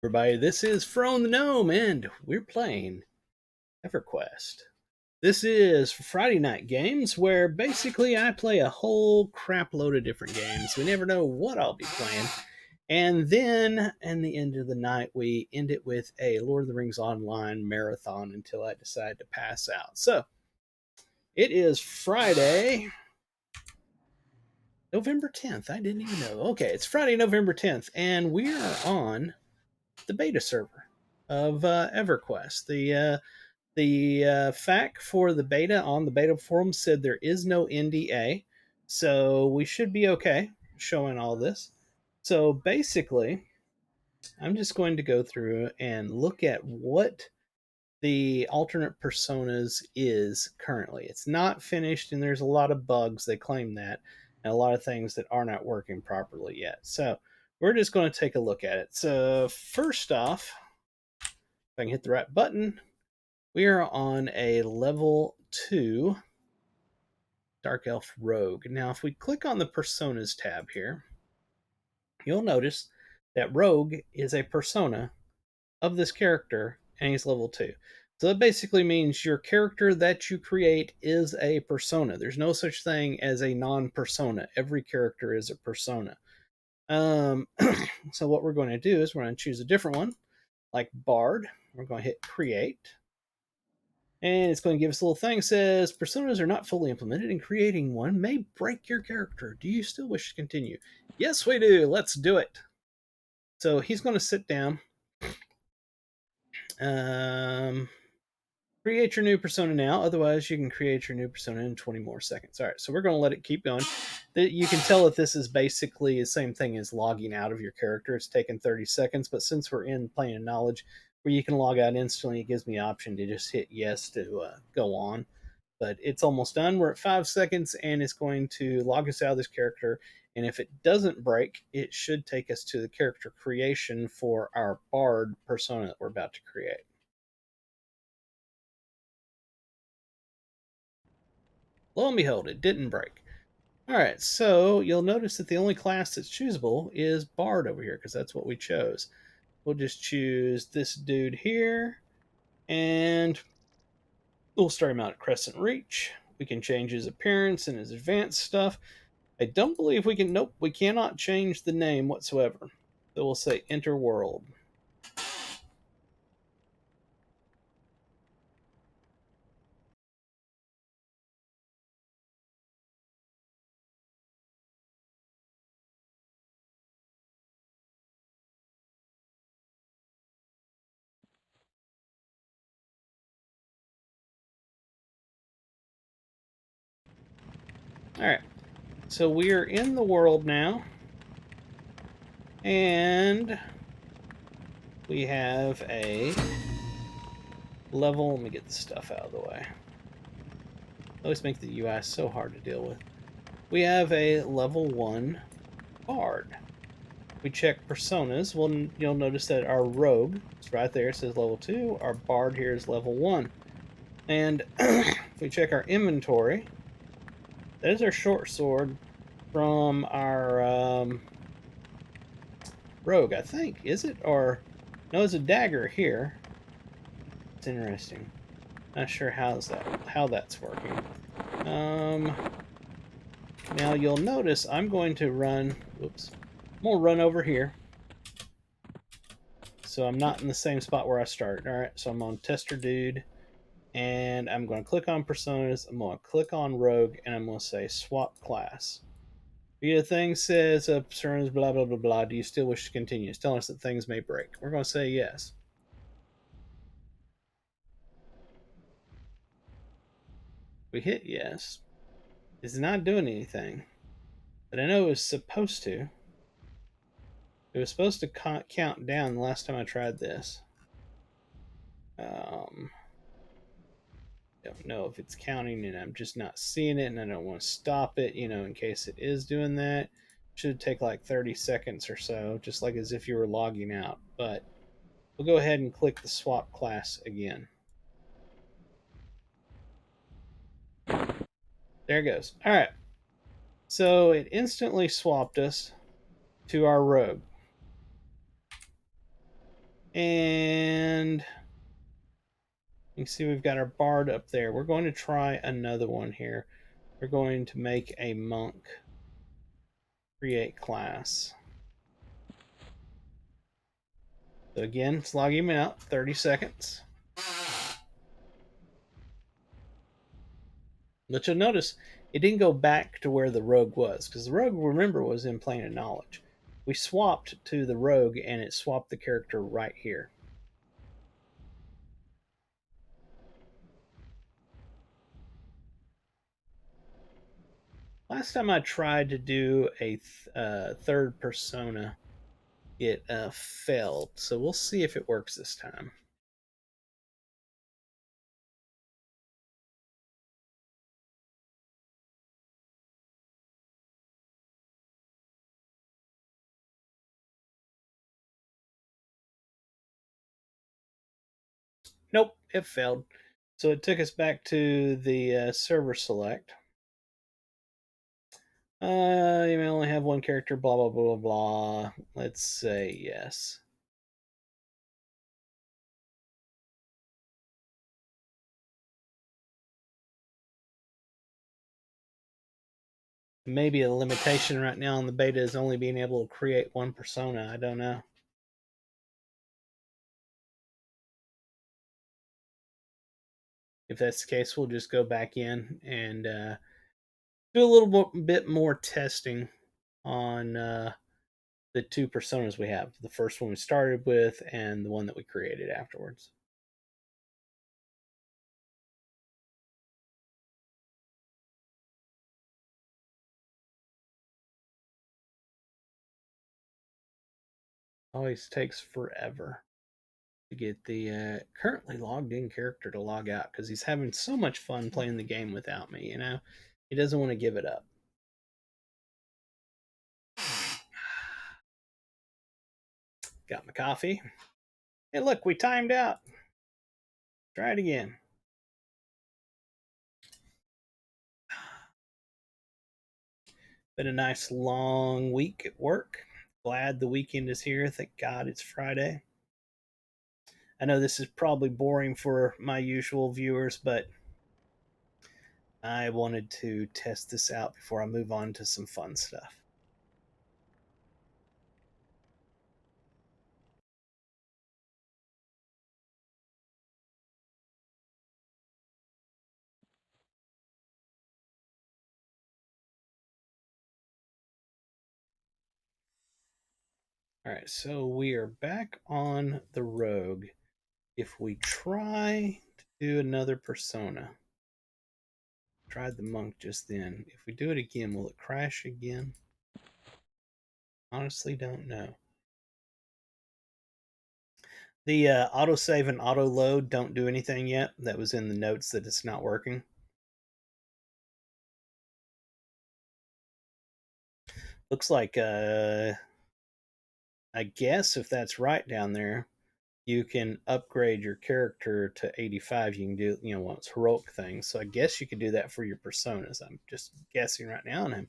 Everybody, this is Frone the Gnome, and we're playing EverQuest. This is Friday night games where basically I play a whole crap load of different games. We never know what I'll be playing. And then, in the end of the night, we end it with a Lord of the Rings Online marathon until I decide to pass out. So, it is Friday, November 10th. I didn't even know. Okay, it's Friday, November 10th, and we are on the beta server of EverQuest. The FAQ for the beta on the beta forum said there is no NDA, so we should be okay showing all this. So basically, I'm just going to go through and look at what the alternate personas is currently. It's not finished, and there's a lot of bugs. They claim that, and a lot of things that are not working properly yet. So we're just going to take a look at it. So first off, if I can hit the right button, we are on a level 2 Dark Elf Rogue. Now, if we click on the Personas tab here, you'll notice that Rogue is a persona of this character, and he's level 2. So that basically means your character that you create is a persona. There's no such thing as a non-persona. Every character is a persona. So what we're going to do is we're going to choose a different one, like Bard. We're going to hit Create. And it's going to give us a little thing that says personas are not fully implemented, and creating one may break your character. Do you still wish to continue? Yes, we do. Let's do it. So he's going to sit down. Create your new persona now. Otherwise, you can create your new persona in 20 more seconds. All right, so we're going to let it keep going. You can tell that this is basically the same thing as logging out of your character. It's taken 30 seconds, but since we're in Plane of Knowledge, where you can log out instantly, it gives me the option to just hit yes to go on. But it's almost done. We're at 5 seconds, and it's going to log us out of this character. And if it doesn't break, it should take us to the character creation for our Bard persona that we're about to create. Lo and behold, it didn't break. All right, so you'll notice that the only class that's choosable is Bard over here, because that's what we chose. We'll just choose this dude here, and we'll start him out at Crescent Reach. We can change his appearance and his advanced stuff. I don't believe we can, nope, we cannot change the name whatsoever. So we'll say Enter World. All right, so we are in the world now, and we have a level. Let me get the stuff out of the way. I always make the UI so hard to deal with. We have a level 1 Bard. We check personas. Well, you'll notice that our Rogue is right there. It says level 2. Our Bard here is level 1. And if we check our inventory, that is our short sword from our Rogue, I think. Is it? Or, no, it's a dagger here. It's interesting. Not sure how that's working. Now you'll notice I'm going to run, whoops, I'm going to run over here. So I'm not in the same spot where I started. All right, so I'm on Tester Dude, and I'm going to click on Personas. I'm going to click on Rogue, and I'm going to say Swap Class. The thing says, Personas, blah, blah, blah, blah. Do you still wish to continue? It's telling us that things may break. We're going to say yes. We hit yes. It's not doing anything, but I know it was supposed to. It was supposed to count down the last time I tried this. Don't know if it's counting and I'm just not seeing it, and I don't want to stop it, in case it is doing that. Should take like 30 seconds or so, just like as if you were logging out. But we'll go ahead and click the swap class again. There it goes. All right. So it instantly swapped us to our Rogue. And you can see we've got our bard up there. We're going to try another one here. We're going to make a monk create class. So again, let's log him out, 30 seconds. But you'll notice it didn't go back to where the rogue was, because the rogue, remember, was in plane of knowledge. We swapped to the rogue, and it swapped the character right here. Last time I tried to do a third persona, it failed. So we'll see if it works this time. Nope, it failed. So it took us back to the server select. You may only have one character, blah, blah, blah, blah, blah. Let's say yes. Maybe a limitation right now in the beta is only being able to create one persona. I don't know. If that's the case, we'll just go back in and do a little bit more testing on the two personas we have. The first one we started with and the one that we created afterwards. Always takes forever to get the currently logged in character to log out because he's having so much fun playing the game without me, you know? He doesn't want to give it up. Got my coffee. Hey, look, we timed out. Try it again. Been a nice long week at work. Glad the weekend is here. Thank God it's Friday. I know this is probably boring for my usual viewers, but I wanted to test this out before I move on to some fun stuff. All right, so we are back on the rogue. If we try to do another persona, tried the monk just then. If we do it again, will it crash again? Honestly, don't know. The autosave and auto load don't do anything yet. That was in the notes that it's not working. Looks like, I guess if that's right down there, you can upgrade your character to 85. You can do, well, it's heroic things. So I guess you could do that for your personas. I'm just guessing right now, and I'm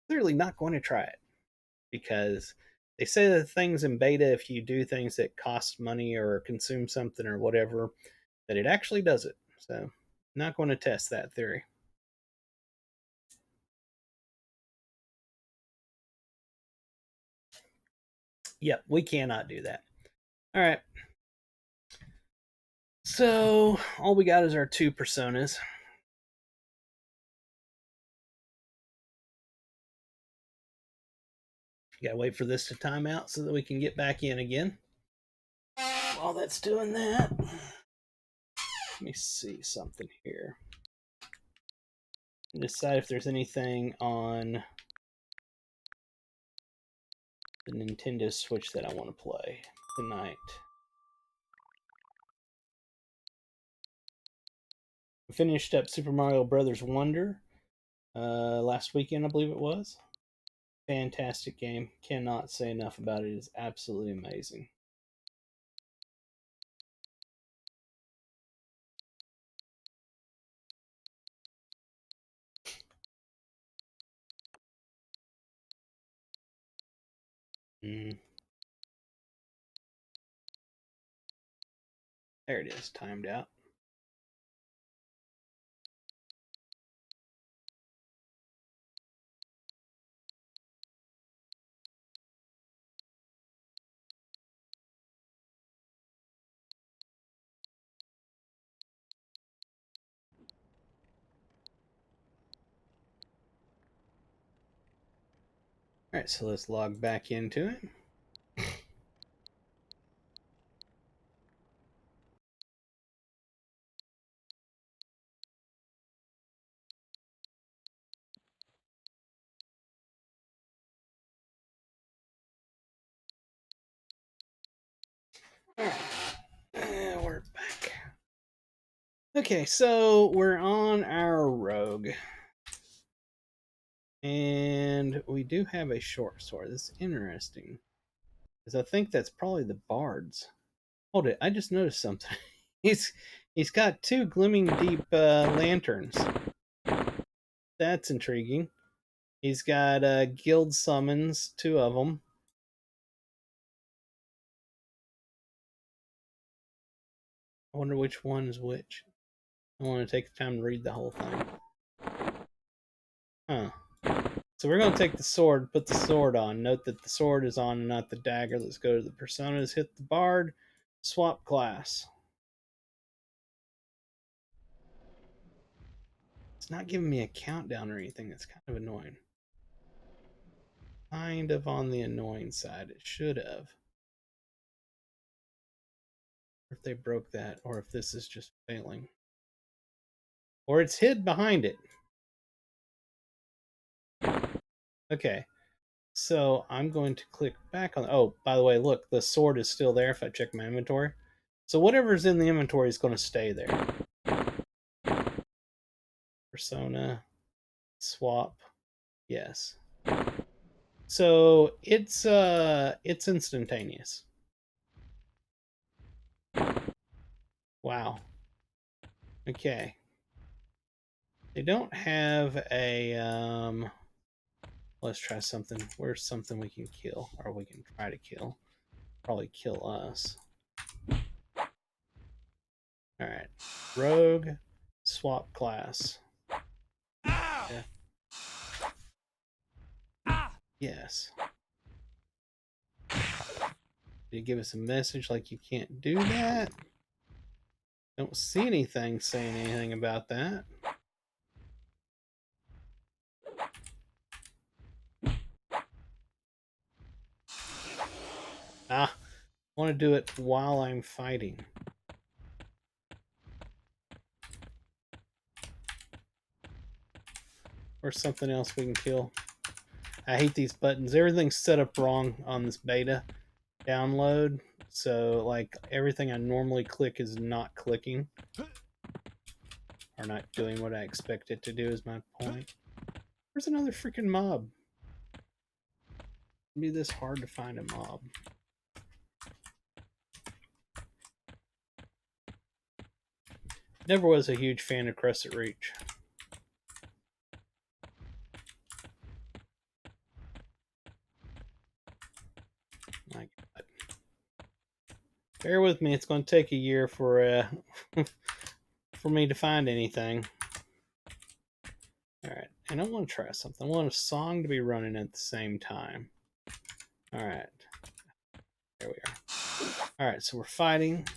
clearly not going to try it because they say that things in beta, if you do things that cost money or consume something or whatever, that it actually does it. So I'm not going to test that theory. Yep, we cannot do that. All right. So all we got is our two personas. Gotta wait for this to time out so that we can get back in again. While that's doing that, let me see something here. Decide if there's anything on the Nintendo Switch that I want to play tonight. I finished up Super Mario Brothers Wonder last weekend, I believe it was. Fantastic game. Cannot say enough about it. It is absolutely amazing. Mm. There it is, timed out. All right, so let's log back into it. All right, we're back. Okay, so we're on our rogue. And we do have a short sword. This is interesting. Because I think that's probably the bard's. Hold it, I just noticed something. He's got two gleaming deep lanterns. That's intriguing. He's got guild summons, two of them. I wonder which one is which. I want to take the time to read the whole thing. Huh. So we're going to take the sword, put the sword on. Note that the sword is on and not the dagger. Let's go to the personas, hit the bard, swap class. It's not giving me a countdown or anything. That's kind of annoying. Kind of on the annoying side. It should have. Or if they broke that, or if this is just failing. Or it's hid behind it. Okay. So I'm going to click back on... Oh, by the way, look, the sword is still there if I check my inventory. So whatever's in the inventory is going to stay there. Persona, swap, yes. So it's instantaneous. Wow. Okay. They don't have a let's try something. Where's something we can kill, or we can try to kill? Probably kill us. All right, rogue, swap class. Yeah. Yes. Did it give us a message like you can't do that? Don't see anything saying anything about that. Ah, I want to do it while I'm fighting. Or something else we can kill. I hate these buttons. Everything's set up wrong on this beta download. So, like, everything I normally click is not clicking. Or not doing what I expect it to do is my point. Where's another freaking mob? It'd be this hard to find a mob. Never was a huge fan of Crescent Reach. My God. Bear with me, it's going to take a year for for me to find anything. Alright, and I want to try something. I want a song to be running at the same time. Alright. There we are. Alright, so we're fighting.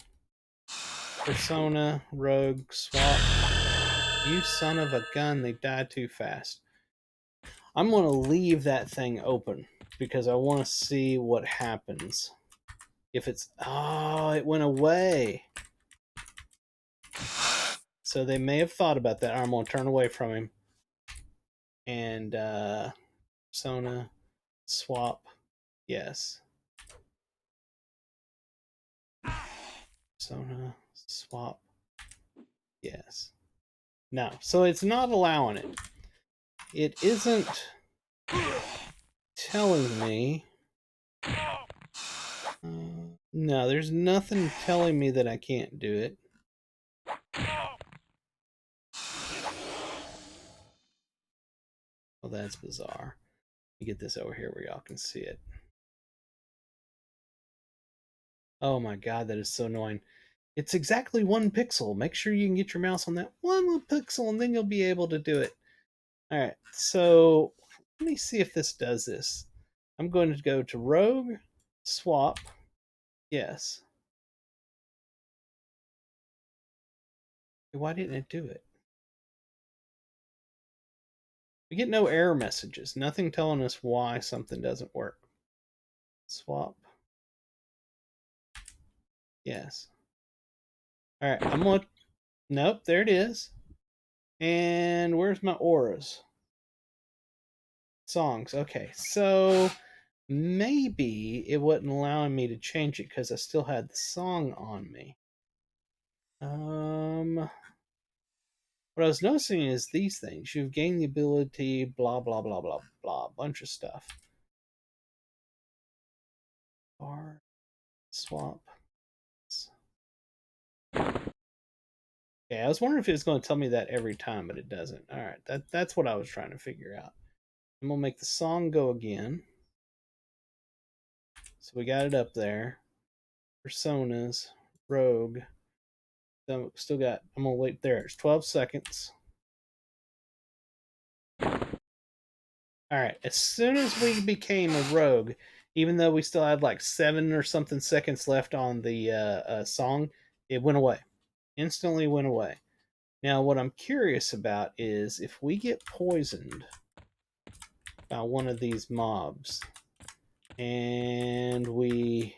Persona, rogue, swap. You son of a gun, they died too fast. I'm going to leave that thing open because I want to see what happens. If it's... Oh, it went away. So they may have thought about that. I'm going to turn away from him. And persona, swap, yes. Persona, swap, yes. No, so it's not allowing it. It isn't telling me... no, there's nothing telling me that I can't do it. Well, that's bizarre. Let me get this over here where y'all can see it. Oh my God, that is so annoying. It's exactly 1 pixel. Make sure you can get your mouse on that 1 pixel, and then you'll be able to do it. All right, so let me see if this does this. I'm going to go to Rogue, swap, yes. Why didn't it do it? We get no error messages, nothing telling us why something doesn't work. Swap, yes. All right, I'm going to, nope, there it is. And where's my auras? Songs, okay, so maybe it wasn't allowing me to change it because I still had the song on me. What I was noticing is these things. You've gained the ability, blah, blah, blah, blah, blah, bunch of stuff. Bar, swap. Okay, I was wondering if it was going to tell me that every time, but it doesn't. All right, that's what I was trying to figure out. I'm going to make the song go again. So we got it up there. Personas, Rogue. Still got, I'm going to wait there. It's 12 seconds. All right, as soon as we became a rogue, even though we still had like 7 or something seconds left on the song, it went away. Instantly went away. Now, what I'm curious about is if we get poisoned by one of these mobs and we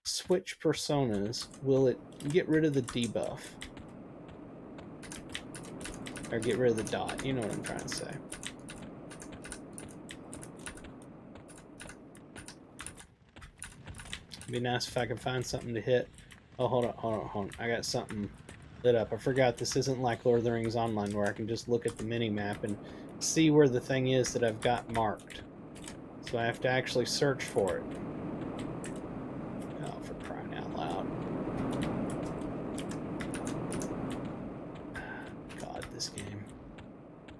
switch personas, will it get rid of the debuff? Or get rid of the dot? You know what I'm trying to say. It'd be nice if I could find something to hit. Oh, hold on. I got something lit up. I forgot this isn't like Lord of the Rings Online where I can just look at the mini-map and see where the thing is that I've got marked. So I have to actually search for it. Oh, for crying out loud. God, this game.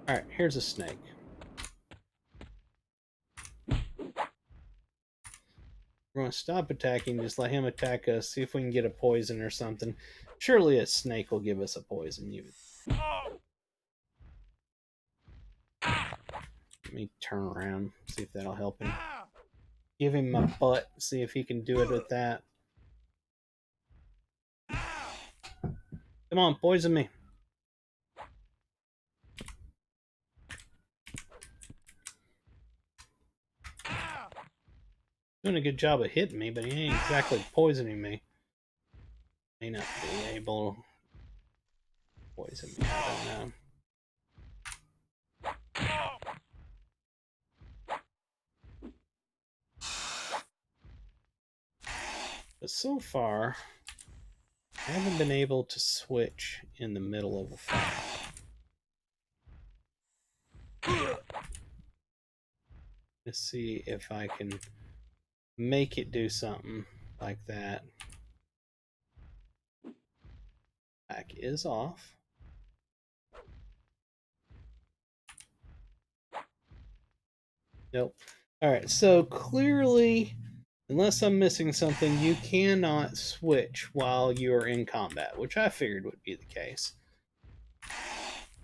Alright, here's a snake. We're going to stop attacking, just let him attack us, see if we can get a poison or something. Surely a snake will give us a poison. Let me turn around, see if that'll help him. Give him my butt, see if he can do it with that. Come on, poison me. Doing a good job of hitting me, but he ain't exactly poisoning me. May not be able to poison me, I don't know. But so far, I haven't been able to switch in the middle of a fight. Let's see if I can make it do something like that. Back is off. Nope. Alright, so clearly, unless I'm missing something, you cannot switch while you're in combat, which I figured would be the case.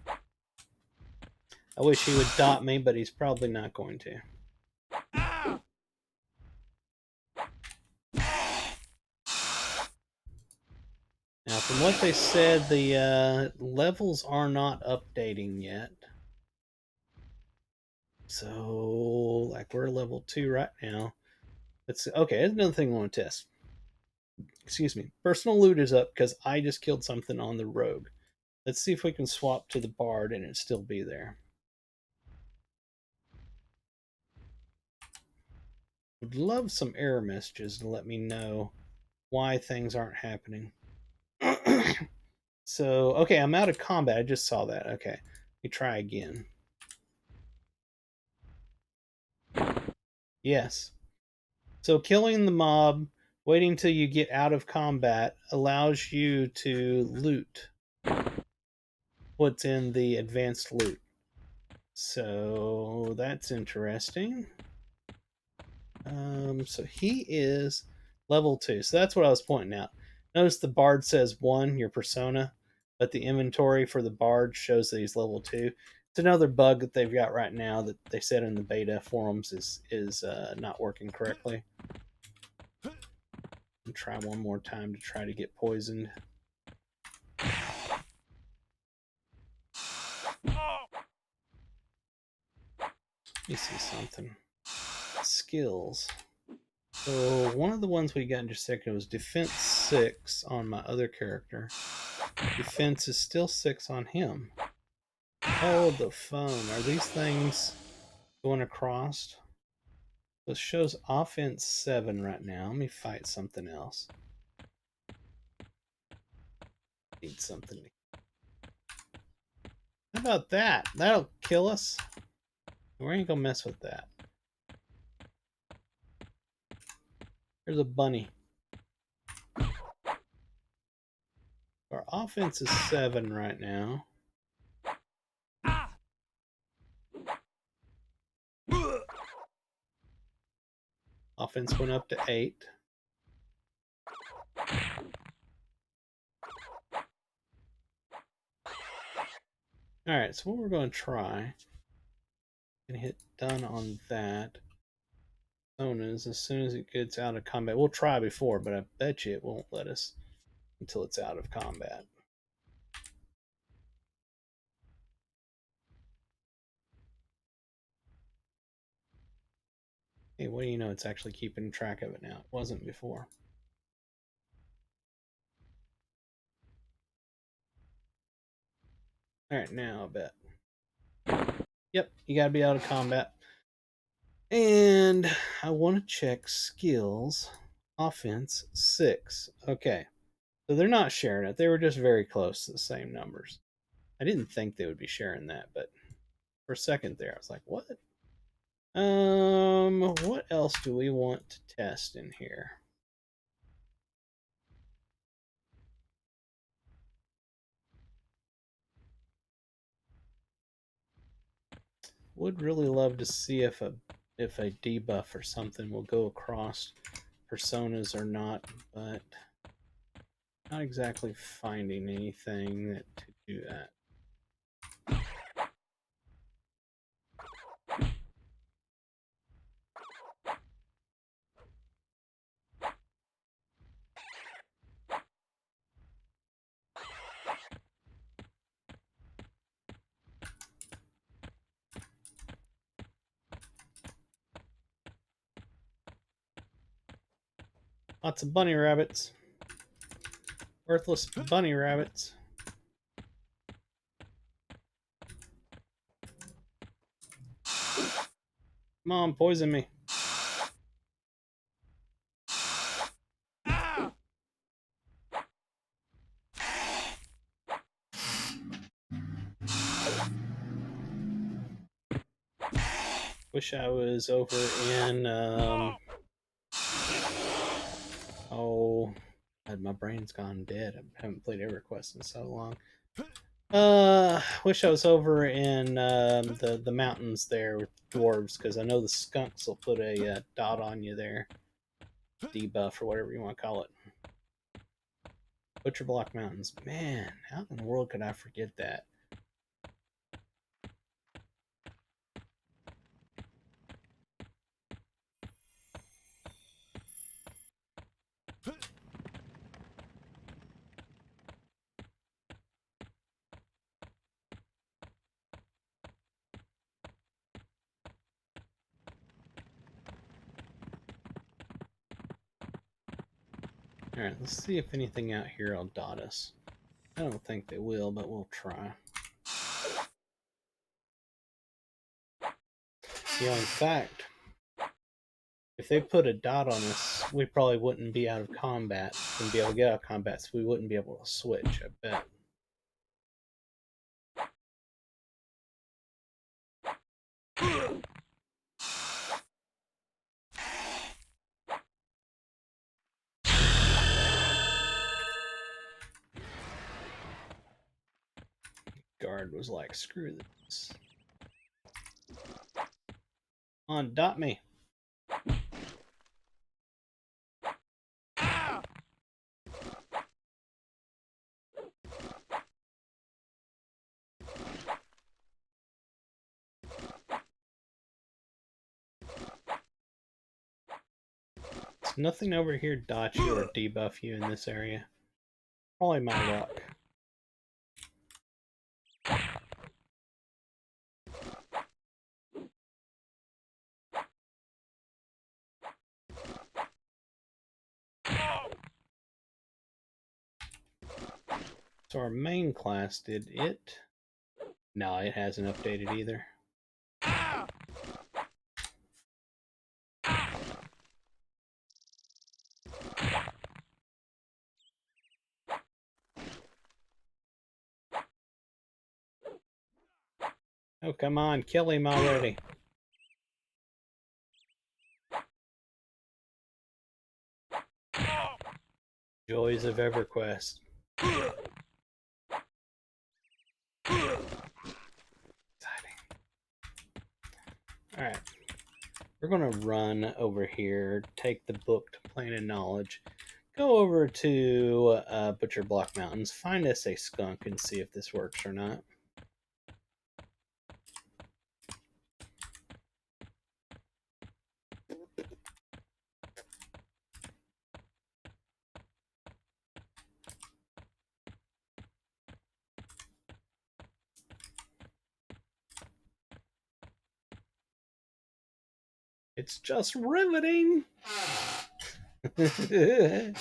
I wish he would dot me, but he's probably not going to. Now, from what they said, the levels are not updating yet. So, like, we're level 2 right now. Okay, that's another thing I want to test. Excuse me. Personal loot is up because I just killed something on the rogue. Let's see if we can swap to the bard and it still be there. Would love some error messages to let me know why things aren't happening. So, okay, I'm out of combat. I just saw that. Okay, let me try again. Yes. So killing the mob, waiting till you get out of combat, allows you to loot what's in the advanced loot. So that's interesting. So he is level 2. So that's what I was pointing out. Notice the bard says 1, your persona, but the inventory for the bard shows that he's level 2. It's another bug that they've got right now that they said in the beta forums is not working correctly. And try one more time to try to get poisoned. Let me see something. Skills. So one of the ones we got in just a second was defense 6 on my other character. Defense is still 6 on him. Hold the phone. Are these things going across? This shows offense 7 right now. Let me fight something else. Need something. How about that? That'll kill us. We ain't gonna mess with that. There's a bunny. Our offense is 7 right now. Offense went up to 8. Alright, so what we're going to try and hit done on that. As soon as it gets out of combat. We'll try before, but I bet you it won't let us until it's out of combat. Hey, what do you know? It's actually keeping track of it now. It wasn't before. Alright, now I bet. Yep, you gotta be out of combat. And I want to check skills. Offense 6. Okay. So they're not sharing it. They were just very close to the same numbers. I didn't think they would be sharing that, but for a second there, I was like, what? What else do we want to test in here? Would really love to see if a debuff or something will go across personas or not, but not exactly finding anything to do that. Lots of bunny rabbits. Worthless bunny rabbits. Come on, poison me. Wish I was over in, oh, God, my brain's gone dead. I haven't played EverQuest in so long. Wish I was over in the mountains there with dwarves, because I know the skunks will put a dot on you there. Debuff, or whatever you want to call it. Butcher Block Mountains. Man, how in the world could I forget that? Alright, let's see if anything out here will dot us. I don't think they will, but we'll try. You know, in fact, if they put a dot on us, we probably wouldn't be out of combat. Wouldn't be able to get out of combat, so we wouldn't be able to switch, I bet. Guard was like, screw this. Come on, dot me. Nothing over here dot you or debuff you in this area. Probably my luck. So our main class did it. No, it hasn't updated either. Oh, come on, kill him already. Joys of EverQuest. Exciting. Alright. We're going to run over here, take the book to Plane of Knowledge, go over to Butcher Block Mountains, find us a skunk and see if this works or not. It's just riveting. It's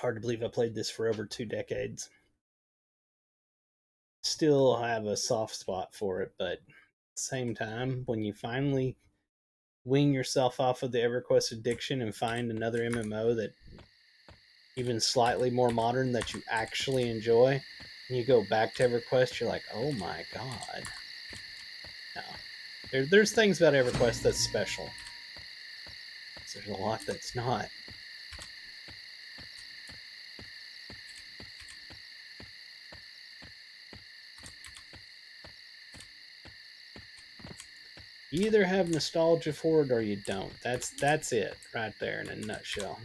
hard to believe I played this for over 2 decades. Still have a soft spot for it, but at the same time, when you finally wean yourself off of the EverQuest addiction and find another MMO that even slightly more modern that you actually enjoy, and you go back to EverQuest, you're like, oh my god. No. There's things about EverQuest that's special. There's a lot that's not. You either have nostalgia for it or you don't. That's it right there in a nutshell.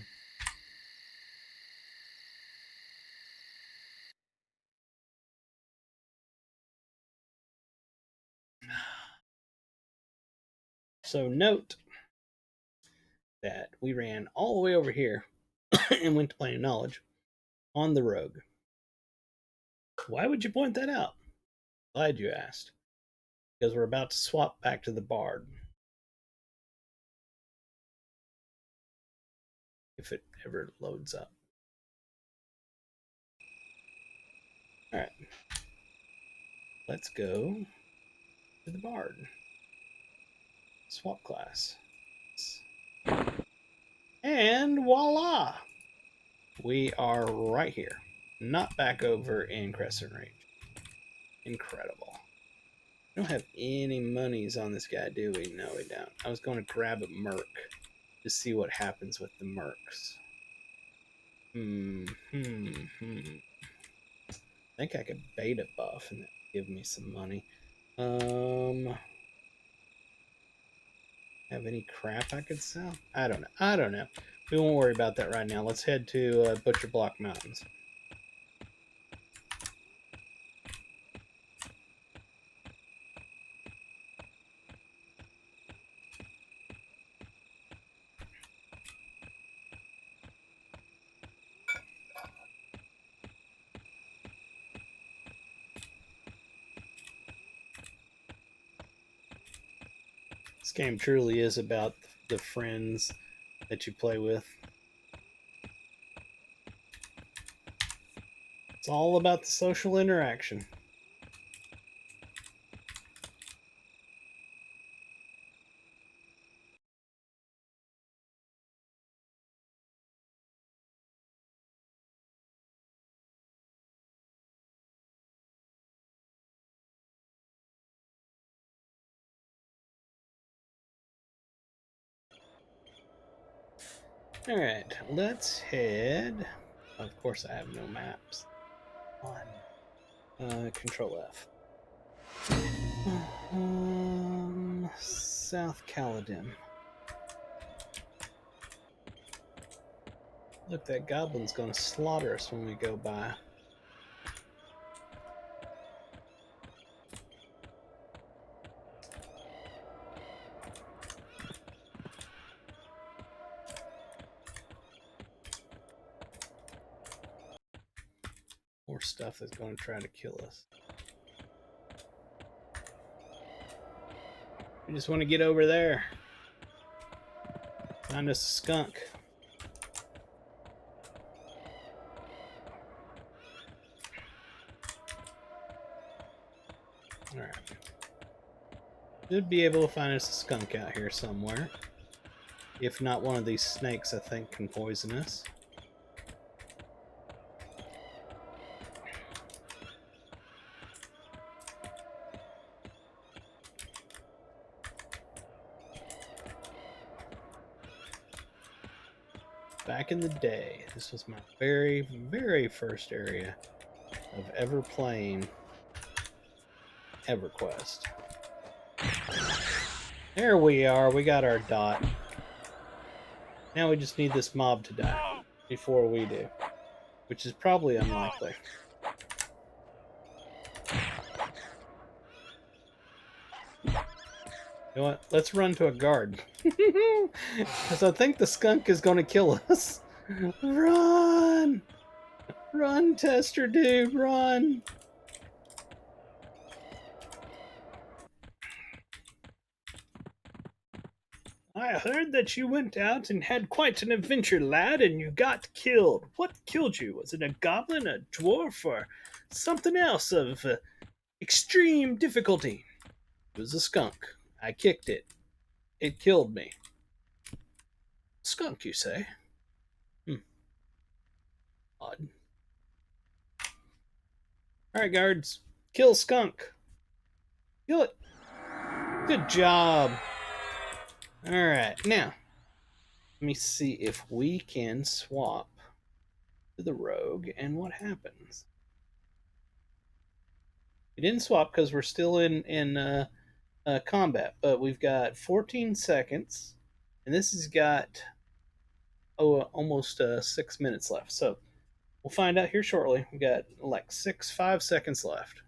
So note that we ran all the way over here and went to Plane of Knowledge on the rogue. Why would you point that out? Glad you asked. Because we're about to swap back to the Bard. If it ever loads up. Alright. Let's go to the Bard. Swap class. And voila! We are right here. Not back over in Crescent Range. Incredible. We don't have any monies on this guy, do we? No, we don't. I was going to grab a merc to see what happens with the mercs. I think I could beta buff and that would give me some money. Have any crap I could sell? I don't know. We won't worry about that right now. Let's head to Butcher Block Mountains. This game truly is about the friends that you play with. It's all about the social interaction. Alright, let's head. Of course, I have no maps. Control F. South Caledon. Look, that goblin's gonna slaughter us when we go by. More stuff that's going to try to kill us. We just want to get over there. Find us a skunk. Alright. Should be able to find us a skunk out here somewhere. If not, one of these snakes, I think, can poison us. Back in the day, this was my very, very first area of ever playing EverQuest. There we are, we got our dot. Now we just need this mob to die before we do, which is probably unlikely. You know what? Let's run to a guard. Because I think the skunk is going to kill us. Run! Run, Tester dude, run! I heard that you went out and had quite an adventure, lad, and you got killed. What killed you? Was it a goblin, a dwarf, or something else of extreme difficulty? It was a skunk. I kicked it. It killed me. Skunk, you say? Odd. Alright, guards. Kill skunk. Kill it. Good job. Alright, now, let me see if we can swap to the rogue and what happens. We didn't swap because we're still in combat, but we've got 14 seconds, and this has got almost 6 minutes left. So we'll find out here shortly. We got like 5 seconds left,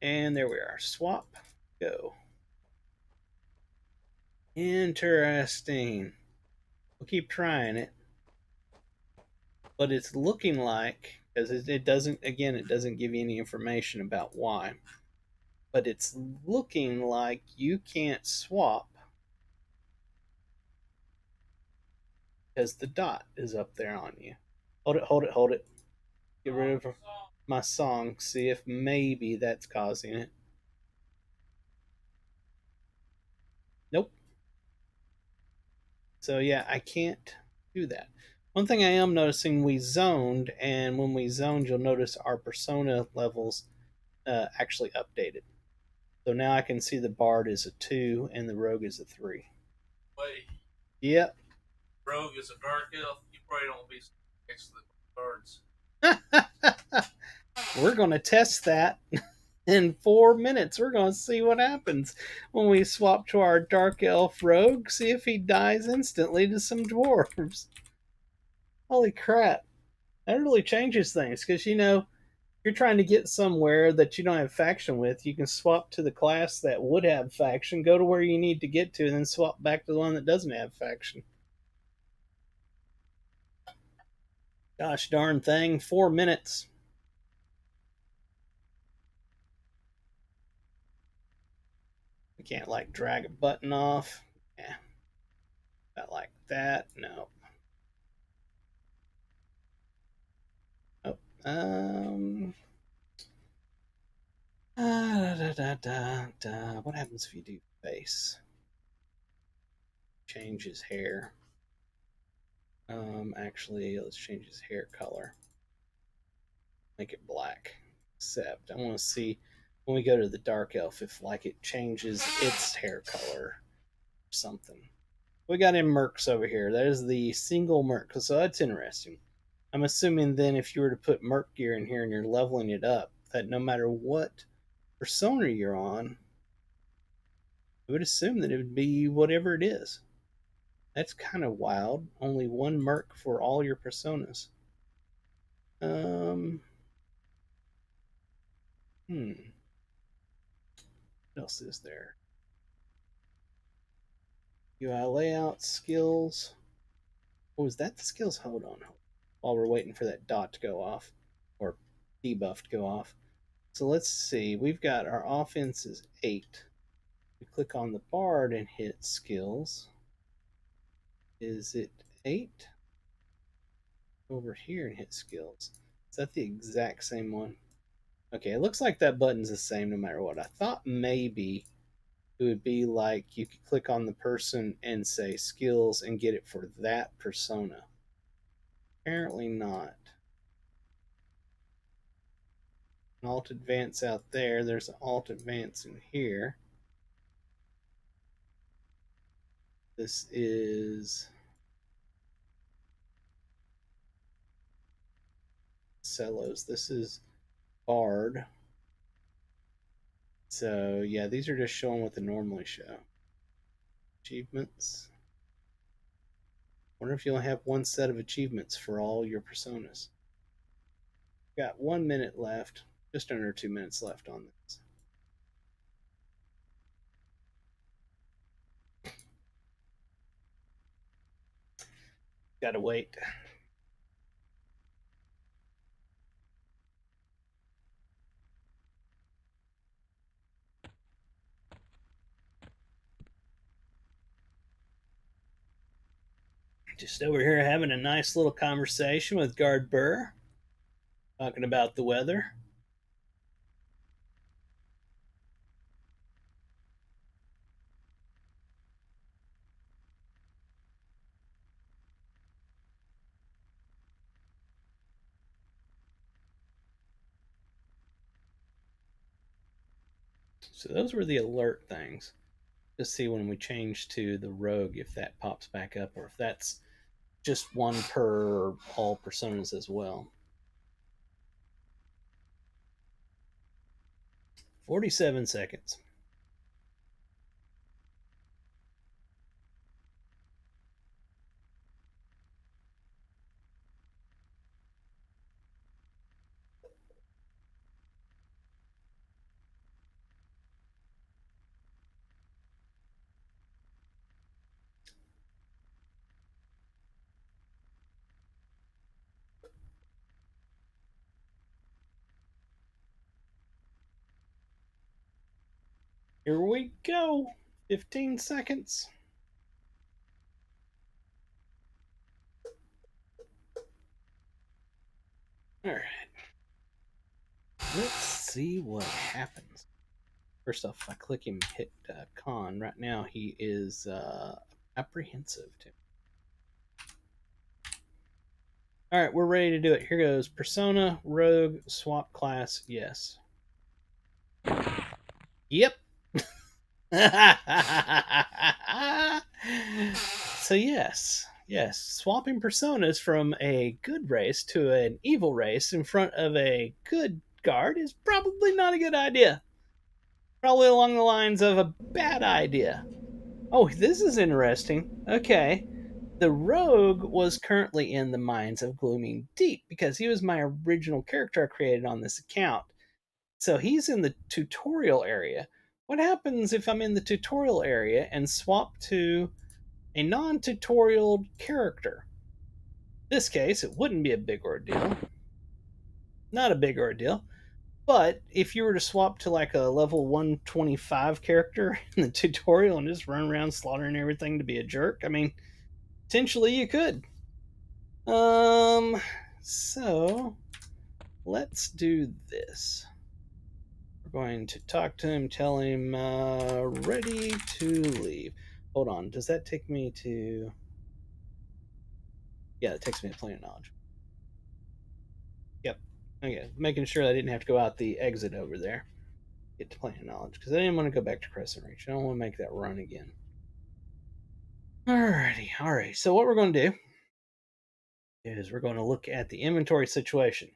and there we are. Swap, go. Interesting. We'll keep trying it, but it's looking like, because it doesn't, again, it doesn't give you any information about why, but it's looking like you can't swap because the dot is up there on you. Hold it, hold it, hold it. Get rid of my song. See if maybe that's causing it. Nope. So yeah, I can't do that. One thing I am noticing, we zoned, and when we zoned, you'll notice our persona levels actually updated. So now I can see the bard is a 2 and the rogue is a 3. Wait. Yep. Rogue is a dark elf. You probably don't be next to the bards. We're going to test that in 4 minutes. We're going to see what happens when we swap to our dark elf rogue. See if he dies instantly to some dwarves. Holy crap. That really changes things because, you know, you're trying to get somewhere that you don't have faction with, you can swap to the class that would have faction, go to where you need to get to, and then swap back to the one that doesn't have faction. Gosh darn thing, 4 minutes. We can't like drag a button off. Yeah. Not like that. No. Oh. What happens if you do face? Change his hair. Actually, let's change his hair color. Make it black. Except I want to see when we go to the dark elf if like it changes its hair color or something. We got in mercs over here. That is the single merc, so that's interesting. I'm assuming then if you were to put merc gear in here and you're leveling it up, that no matter what persona you're on, I would assume that it would be whatever it is. That's kind of wild. Only one merc for all your personas. What else is there? UI layout, skills. Oh, is that the skills? Hold on. while we're waiting for that dot to go off, or debuff to go off. So let's see. We've got our offense is 8. We click on the bard and hit skills. Is it 8? Over here and hit skills. Is that the exact same one? Okay, it looks like that button's the same no matter what. I thought maybe it would be like you could click on the person and say skills and get it for that persona. Apparently not. An alt advance out there. There's an alt advance in here. This is Cellos. This is Bard. So yeah, these are just showing what they normally show. Achievements. Wonder if you only have one set of achievements for all your personas. Got 1 minute left, just under 2 minutes left on this. Gotta wait. Just over here having a nice little conversation with Guard Burr, talking about the weather. So those were the alert things. Just see when we change to the rogue if that pops back up or if that's just one per all personas as well. 47 seconds. Here we go. 15 seconds. All right. Let's see what happens. First off, if I click him, hit con. Right now, he is apprehensive to. All right, we're ready to do it. Here goes persona, rogue, swap class. Yes. Yep. So yes, swapping personas from a good race to an evil race in front of a good guard is probably not a good idea. Probably along the lines of a bad idea. Oh, this is interesting. Okay. The rogue was currently in the mines of Glooming Deep because he was my original character I created on this account. So he's in the tutorial area. What happens if I'm in the tutorial area and swap to a non-tutorial character? In this case, it wouldn't be a big ordeal. Not a big ordeal. But if you were to swap to like a level 125 character in the tutorial and just run around slaughtering everything to be a jerk, I mean, potentially you could. So let's do this. We're going to talk to him, tell him ready to leave. Hold on, does that take me to? Yeah, it takes me to Planet Knowledge. Yep. Okay, making sure I didn't have to go out the exit over there. Get to Planet Knowledge because I didn't want to go back to Crescent Reach. I don't want to make that run again. Alrighty. So what we're going to do is we're going to look at the inventory situation.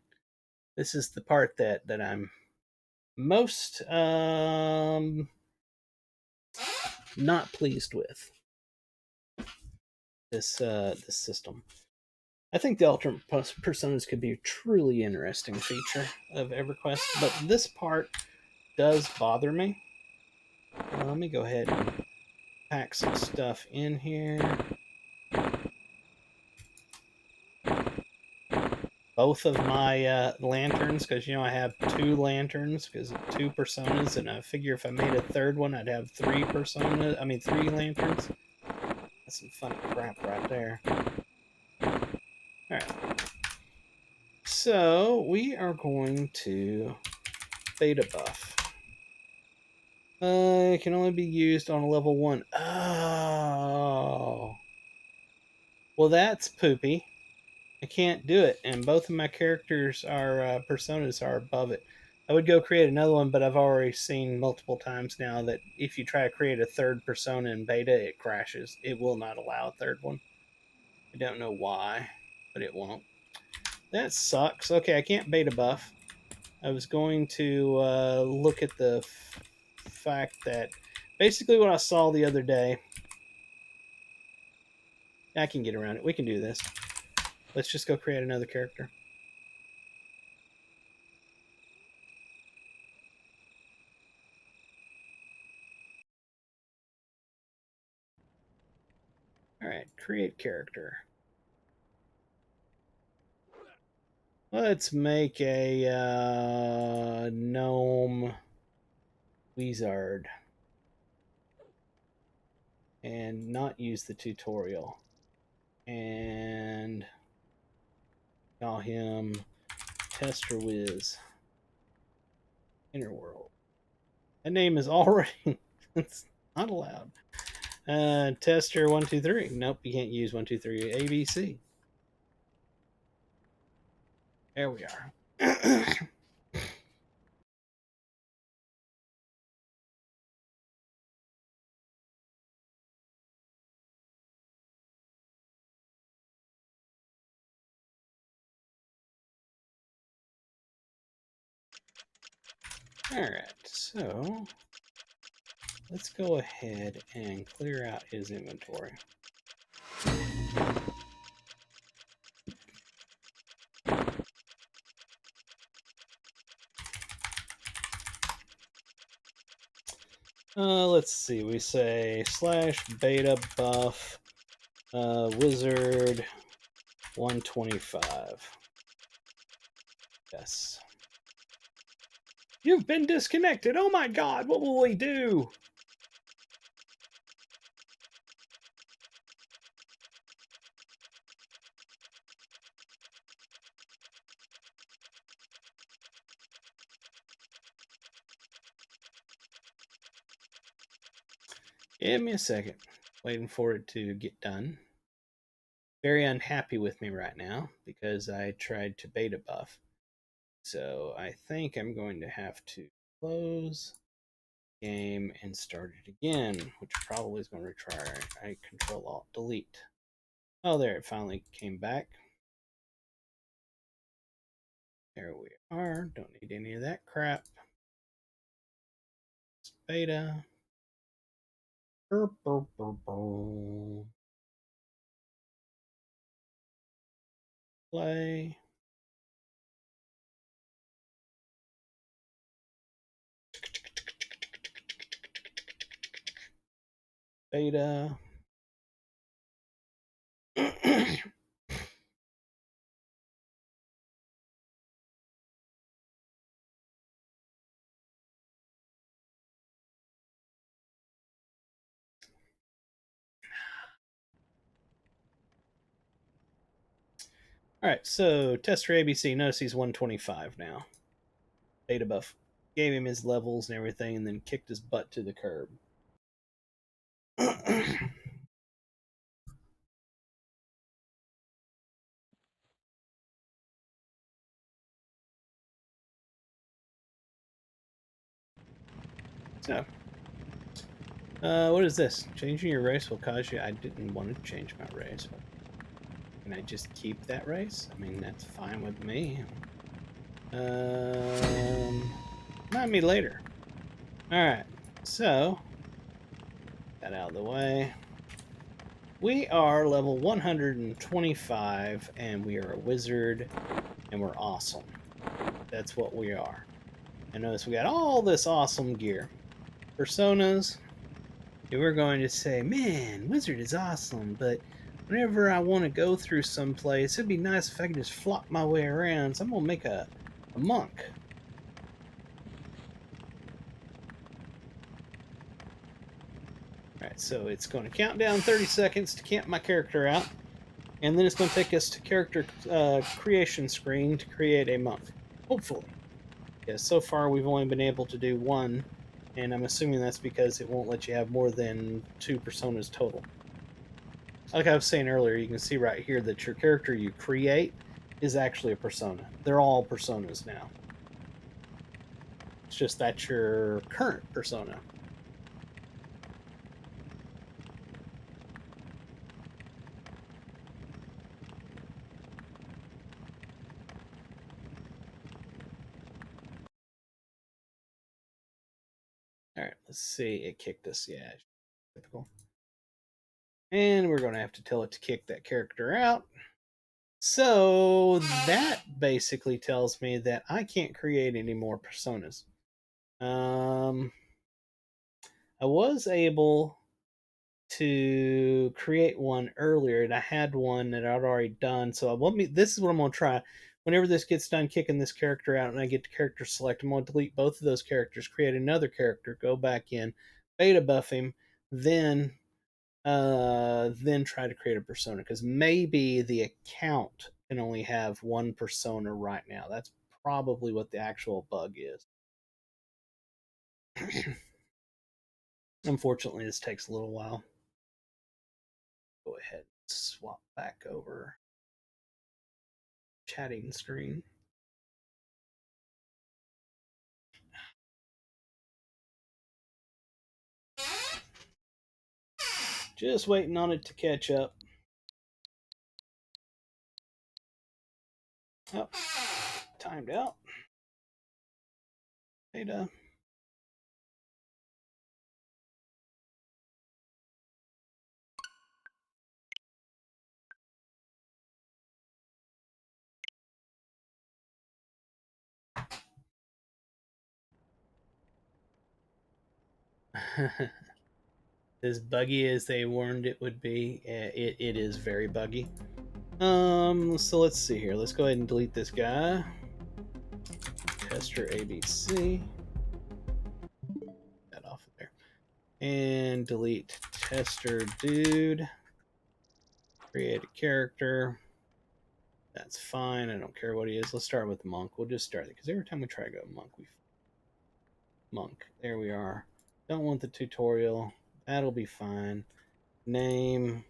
This is the part that I'm most not pleased with. This system. I think the alternate personas could be a truly interesting feature of EverQuest, but this part does bother me. Let me go ahead and pack some stuff in here. both of my lanterns, because you know I have 2 lanterns because of 2 personas, and I figure if I made a third one, I'd have 3 personas. I mean, 3 lanterns. That's some funny crap right there. All right. So we are going to beta buff. It can only be used on a level 1. Oh. Well, that's poopy. I can't do it, and both of my characters are personas are above it. I would go create another one, but I've already seen multiple times now that if you try to create a third persona in beta, it crashes. It will not allow a third one. I don't know why, but it won't. That sucks. Okay, I can't beta buff. I was going to look at the fact that basically what I saw the other day. I can get around it. We can do this. Let's just go create another character. All right, create character. Let's make a gnome wizard and not use the tutorial. And call him Tester Wiz. Inner World. That name is already it's not allowed. Tester 123. Nope, you can't use 123. ABC. There we are. Alright, so let's go ahead and clear out his inventory. Let's see, we say / beta buff wizard 125. Yes. You've been disconnected. Oh my god, what will we do? Give me a second. Waiting for it to get done. Very unhappy with me right now because I tried to beta buff. So I think I'm going to have to close game and start it again, which probably is going to require I Control Alt Delete. Oh, there, it finally came back. There we are. Don't need any of that crap. It's beta. Burr, burr, burr, burr. Play. Beta. All right, so tester ABC. Notice he's 125 now. Beta buff. Gave him his levels and everything, and then kicked his butt to the curb. So, what is this? Changing your race will cause you. I didn't want to change my race. But can I just keep that race? I mean, that's fine with me. Remind me later. Alright, so, that out of the way. We are level 125, and we are a wizard, and we're awesome. That's what we are. And notice we got all this awesome gear. Personas. We're going to say, man, wizard is awesome, but whenever I want to go through someplace, it'd be nice if I could just flop my way around. So I'm gonna make a monk. All right, so it's going to count down 30 seconds to camp my character out, and then it's going to take us to character creation screen to create a monk. Hopefully, because so far we've only been able to do one, and I'm assuming that's because it won't let you have more than 2 personas total. Like I was saying earlier, you can see right here that your character you create is actually a persona. They're all personas now. It's just that's your current persona. All right, let's see. It kicked us. Yeah, typical. And we're going to have to tell it to kick that character out. So that basically tells me that I can't create any more personas. Um, I was able to create one earlier, and I had one that I'd already done. So this is what I'm gonna try. Whenever this gets done kicking this character out, and I get the character select, I'm gonna delete both of those characters, create another character, go back in, beta buff him, then try to create a persona because maybe the account can only have one persona right now. That's probably what the actual bug is. Unfortunately, this takes a little while. Go ahead and swap back over chatting screen. Just waiting on it to catch up. Oh, timed out. Beta. As buggy as they warned it would be, it is very buggy. So let's see here. Let's go ahead and delete this guy. Tester ABC. That off of there. And delete tester dude. Create a character. That's fine. I don't care what he is. Let's start with monk. We'll just start it because every time we try to go monk, we monk. There we are. Don't want the tutorial. That'll be fine. Name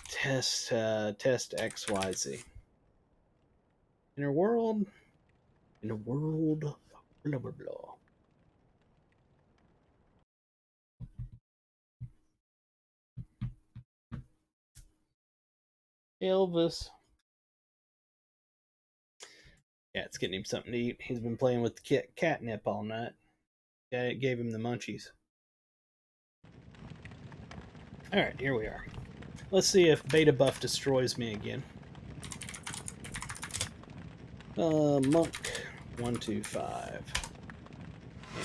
test XYZ. Inner world. Inner world. Blah blah blah. Elvis. Yeah, it's getting him something to eat. He's been playing with the catnip all night. Yeah, it gave him the munchies. Alright, here we are. Let's see if beta buff destroys me again. Monk 125.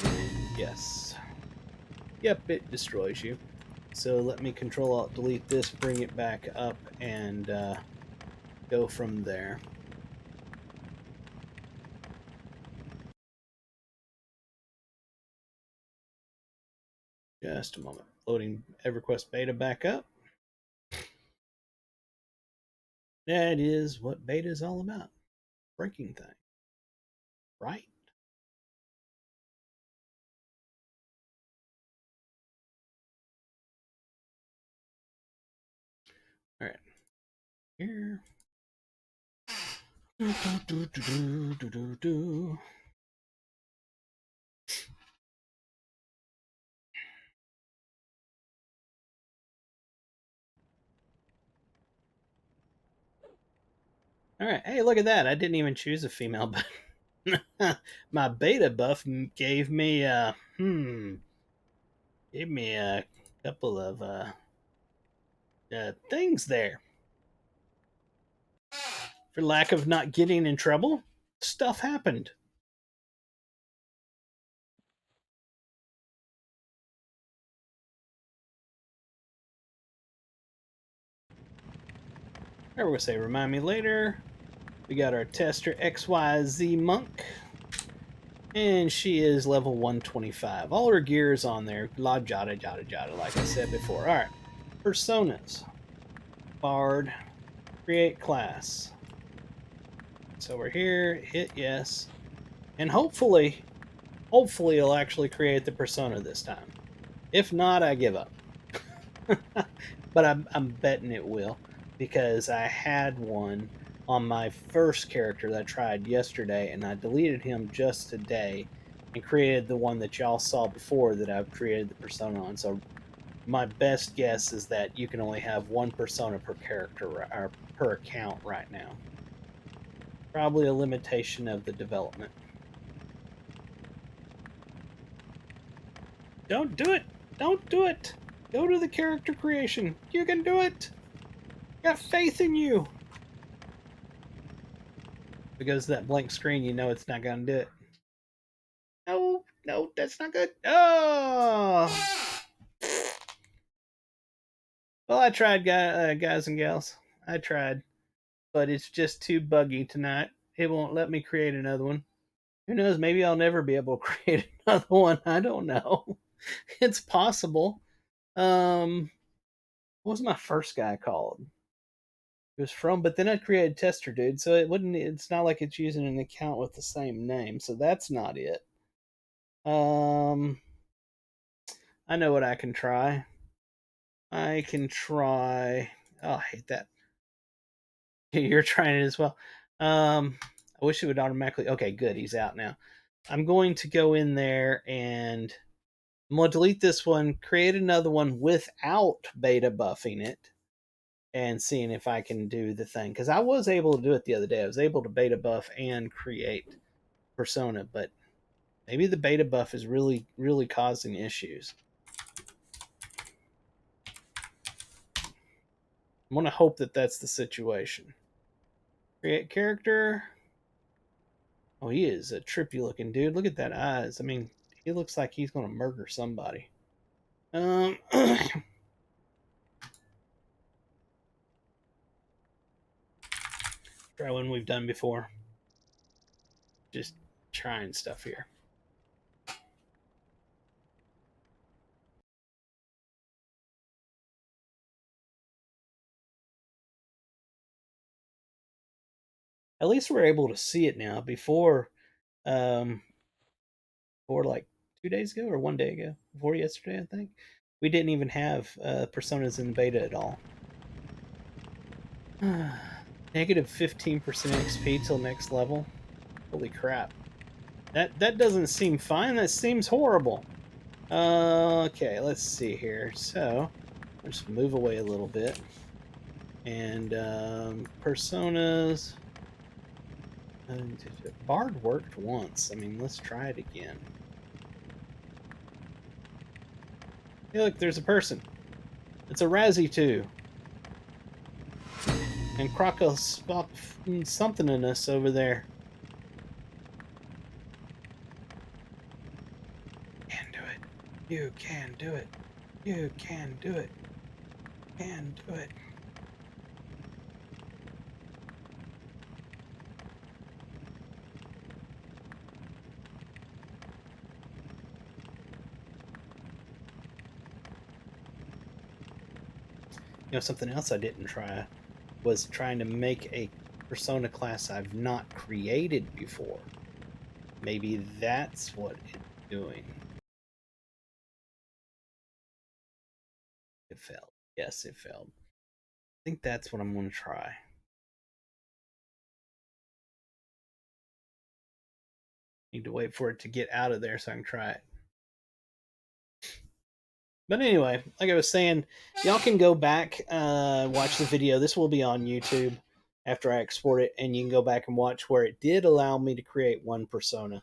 And yes. Yep, it destroys you. So let me Control Alt delete this, bring it back up, and go from there. Just a moment. Loading EverQuest beta back up. That is what beta is all about. Breaking things. Right? Alright. Here. Alright. Hey, look at that. I didn't even choose a female, but my beta buff gave me a couple of things there. For lack of not getting in trouble, stuff happened. Or we'll say remind me later. We got our tester XYZ Monk. And she is level 125. All her gear is on there. La jada jada jada, like I said before. Alright. Personas. Bard. Create class. So we're here, hit yes. And hopefully it'll actually create the persona this time. If not, I give up. But I'm betting it will, because I had one on my first character that I tried yesterday, and I deleted him just today and created the one that y'all saw before that I've created the persona on. So my best guess is that you can only have one persona per character or per account right now. Probably a limitation of the development. Don't do it. Don't do it. Go to the character creation. You can do it. Got faith in you. If it goes to that blank screen, you know it's not going to do it. No, no, that's not good. Oh! Well, I tried, guys and gals. I tried. But it's just too buggy tonight. It won't let me create another one. Who knows? Maybe I'll never be able to create another one. I don't know. It's possible. What was my first guy called? It was from, but then I created Tester Dude, so it wouldn't. It's not like it's using an account with the same name, so that's not it. Um, I know what I can try. I can try. Oh, I hate that. You're trying it as well. I wish it would automatically. Okay, good. He's out now. I'm going to go in there and I'm going to delete this one, create another one without beta buffing it, and seeing if I can do the thing. Because I was able to do it the other day. I was able to beta buff and create persona, but maybe the beta buff is really, really causing issues. I'm going to hope that that's the situation. Create character. Oh, he is a trippy looking dude. Look at that eyes. I mean, he looks like he's going to murder somebody. Try one we've done before. Just trying stuff here. At least we're able to see it now. Um, before like 2 days ago or one day ago, before yesterday, I think we didn't even have personas in beta at all. Negative 15% XP till next level. Holy crap! That doesn't seem fine. That seems horrible. Okay, let's see here. So I'll just move away a little bit. And personas. Bard worked once. I mean, let's try it again. Hey, look, there's a person. It's a Razzie too. And Croco something in us over there. Can do it. You can do it. You can do it. Can do it. You know, something else I didn't try was trying to make a persona class I've not created before. Maybe that's what it's doing. It failed. Yes, it failed. I think that's what I'm going to try. Need to wait for it to get out of there so I can try it. But anyway, like I was saying, y'all can go back, watch the video. This will be on YouTube after I export it, and you can go back and watch where it did allow me to create one persona,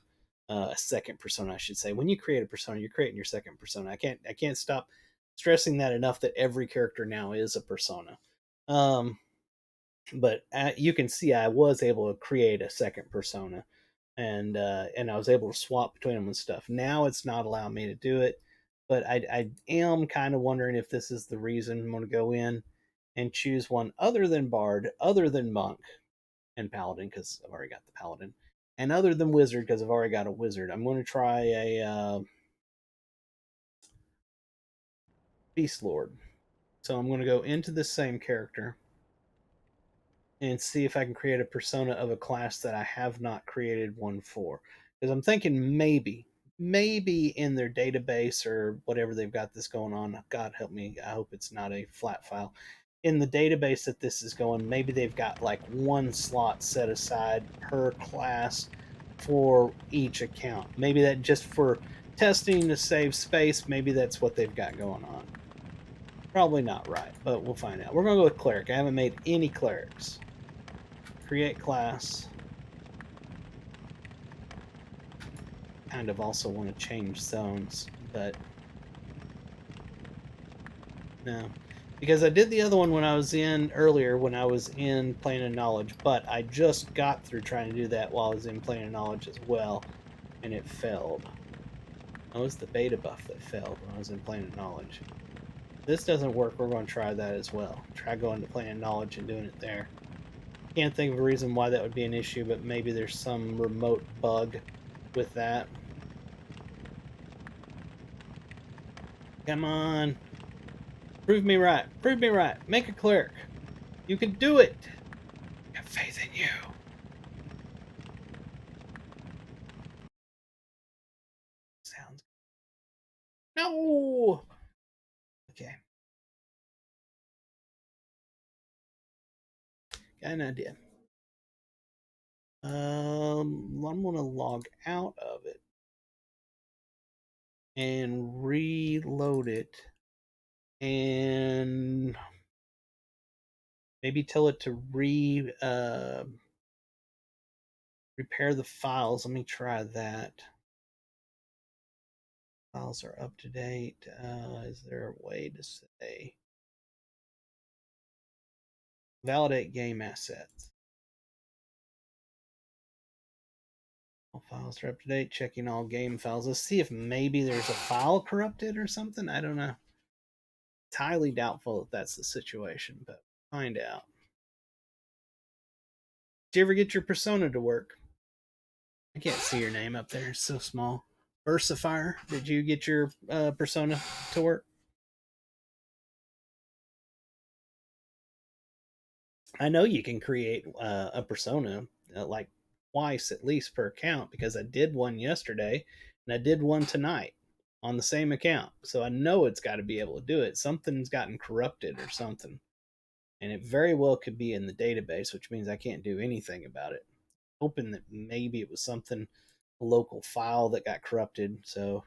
a second persona, I should say. When you create a persona, you're creating your second persona. I can't stop stressing that enough that every character now is a persona. But you can see I was able to create a second persona, and I was able to swap between them and stuff. Now it's not allowing me to do it, but I am kind of wondering if this is the reason I'm going to go in and choose one other than Bard, other than Monk and Paladin, because I've already got the Paladin, and other than Wizard, because I've already got a Wizard. I'm going to try a Beast Lord. So I'm going to go into this same character and see if I can create a persona of a class that I have not created one for. Because I'm thinking maybe in their database or whatever they've got this going on, God help me, I hope it's not a flat file. In the database that this is going, maybe they've got like one slot set aside per class for each account. Maybe that just for testing to save space, maybe that's what they've got going on. Probably not right, but we'll find out. We're going to go with cleric. I haven't made any clerics. Create class. Kind of also want to change zones, but no. Because I did the other one when I was in earlier, when I was in Plane of Knowledge, but I just got through trying to do that while I was in Plane of Knowledge as well, and it failed. That was the beta buff that failed when I was in Plane of Knowledge. If this doesn't work, we're going to try that as well. Try going to Plane of Knowledge and doing it there. Can't think of a reason why that would be an issue, but maybe there's some remote bug with that. Come on. Prove me right. Prove me right. Make a cleric. You can do it. I have faith in you. Sounds. No. Okay. Got an idea. I'm gonna log out of it and reload it, and maybe tell it to repair the files. Let me try that. Files are up to date. Is there a way to say validate game assets? All files are up to date. Checking all game files. Let's see if maybe there's a file corrupted or something. I don't know. It's highly doubtful that that's the situation, but find out. Did you ever get your persona to work? I can't see your name up there. It's so small. Versifier, did you get your persona to work? I know you can create a persona like twice at least per account because I did one yesterday and I did one tonight on the same account. So I know it's got to be able to do it. Something's gotten corrupted or something. And it very well could be in the database, which means I can't do anything about it. Hoping that maybe it was something, a local file that got corrupted. So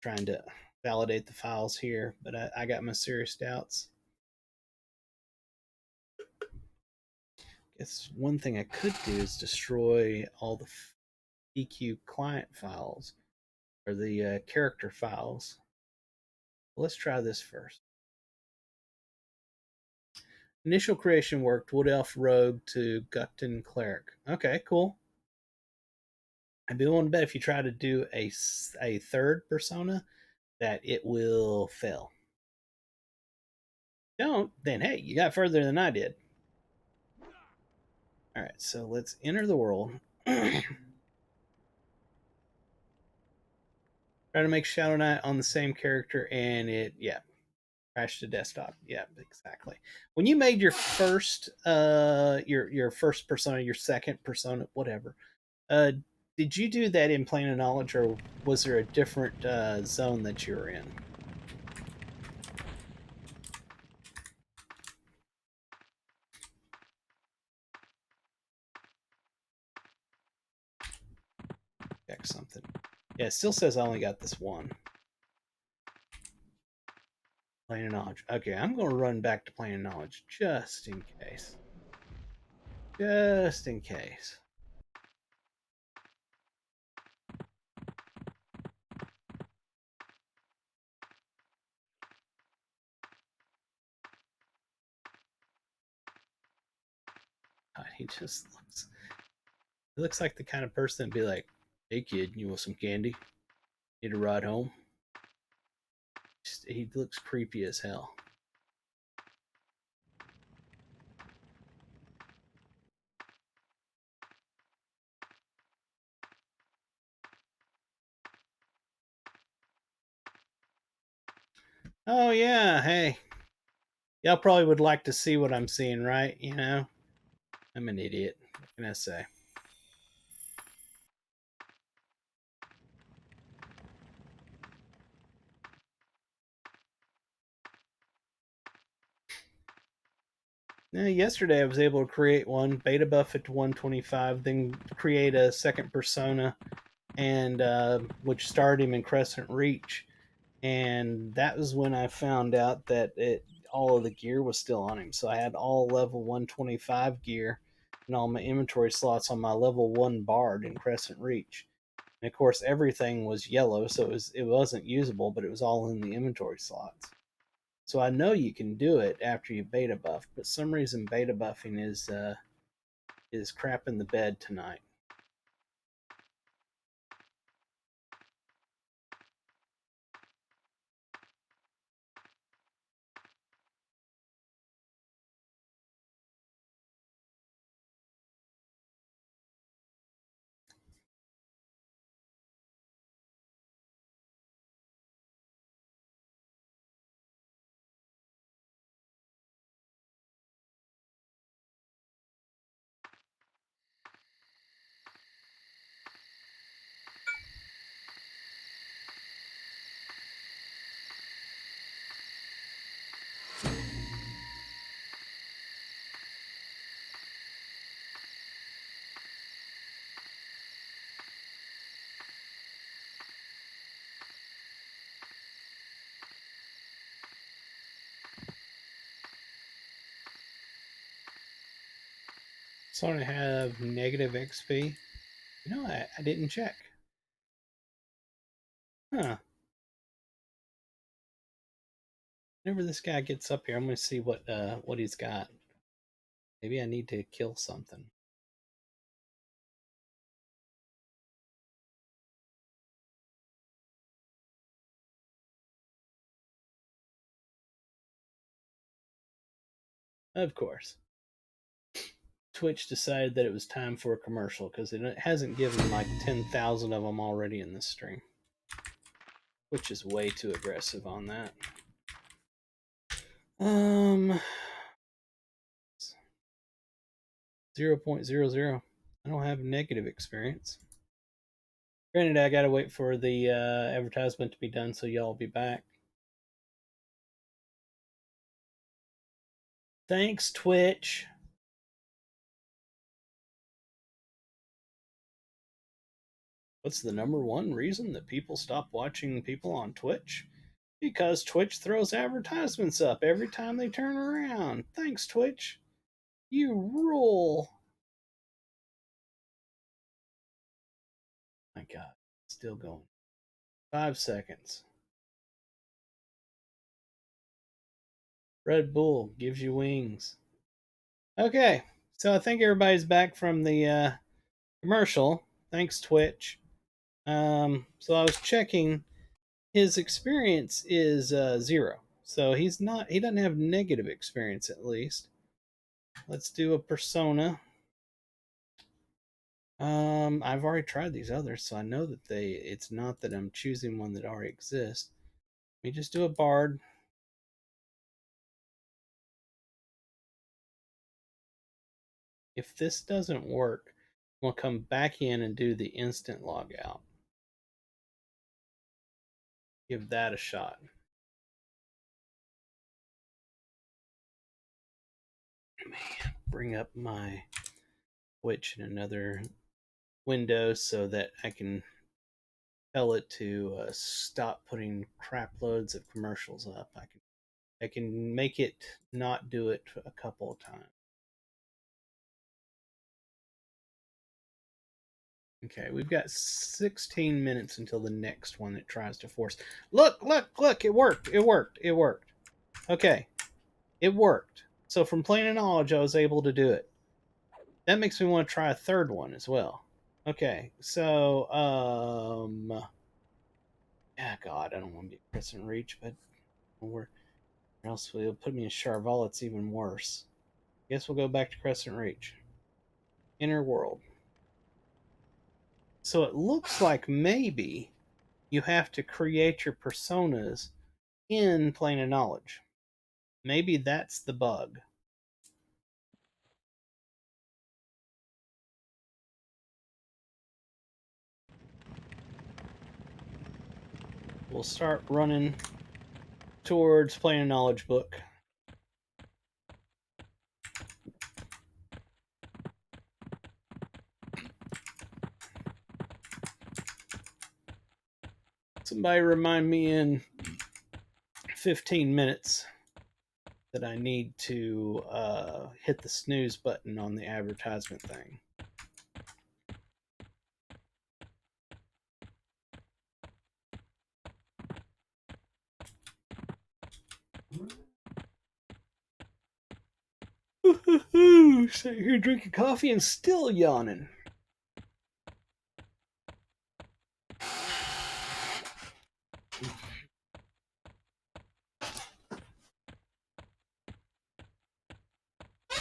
trying to validate the files here, but I got my serious doubts. Guess one thing I could do is destroy all the EQ client files or the character files. Let's try this first. Initial creation worked. Wood Elf Rogue to Gutton Cleric. Okay, cool. I'd be willing to bet if you try to do a third persona that it will fail. Don't, then hey, you got further than I did. All right, so let's enter the world. Try to make Shadow Knight on the same character, and it, yeah, crashed the desktop. Yeah, exactly. When you made your first, your first persona, your second persona, whatever, uh, did you do that in Plane of Knowledge, or was there a different zone that you were in? Check something. Yeah, it still says I only got this one. Plane of Knowledge. Okay, I'm going to run back to Plane of Knowledge just in case. Just in case. God, he looks like the kind of person that'd be like, "Hey kid, you want some candy? Need a ride home?" He looks creepy as hell. Oh yeah, hey. Y'all probably would like to see what I'm seeing, right? You know? I'm an idiot. What can I say? Yeah, yesterday I was able to create one, beta buff it to 125, then create a second persona, and which started him in Crescent Reach. And that was when I found out that all of the gear was still on him. So I had all level 125 gear and all my inventory slots on my level 1 bard in Crescent Reach. And of course, everything was yellow, so it wasn't usable, but it was all in the inventory slots. So I know you can do it after you beta buff, but some reason beta buffing is crap in the bed tonight. So I have negative XP. You know, I didn't check. Huh. Whenever this guy gets up here, I'm gonna see what he's got. Maybe I need to kill something. Of course. Twitch decided that it was time for a commercial because it hasn't given like 10,000 of them already in this stream, which is way too aggressive on that. Um, 0.00. I don't have negative experience. Granted, I gotta wait for the advertisement to be done, so y'all will be back. Thanks, Twitch. What's the number one reason that people stop watching people on Twitch? Because Twitch throws advertisements up every time they turn around. Thanks, Twitch. You rule. My God, still going. 5 seconds. Red Bull gives you wings. Okay, so I think everybody's back from the commercial. Thanks, Twitch. So I was checking. His experience is 0. So he's not. He doesn't have negative experience at least. Let's do a persona. I've already tried these others, so I know that it's not that I'm choosing one that already exists. Let me just do a bard. If this doesn't work, we'll come back in and do the instant log out. Give that a shot. Man, bring up my Twitch in another window so that I can tell it to stop putting crap loads of commercials up. I can make it not do it a couple of times. Okay, we've got 16 minutes until the next one that tries to force. Look, look, look, it worked. It worked. It worked. Okay, it worked. So from plain knowledge, I was able to do it. That makes me want to try a third one as well. Okay, so yeah, God, I don't want to be Crescent Reach, but or else it'll put me in Charval. It's even worse. Guess we'll go back to Crescent Reach. Inner World. So it looks like maybe you have to create your personas in Plane of Knowledge. Maybe that's the bug. We'll start running towards Plane of Knowledge book. Somebody remind me in 15 minutes that I need to hit the snooze button on the advertisement thing. Sitting here drinking coffee and still yawning.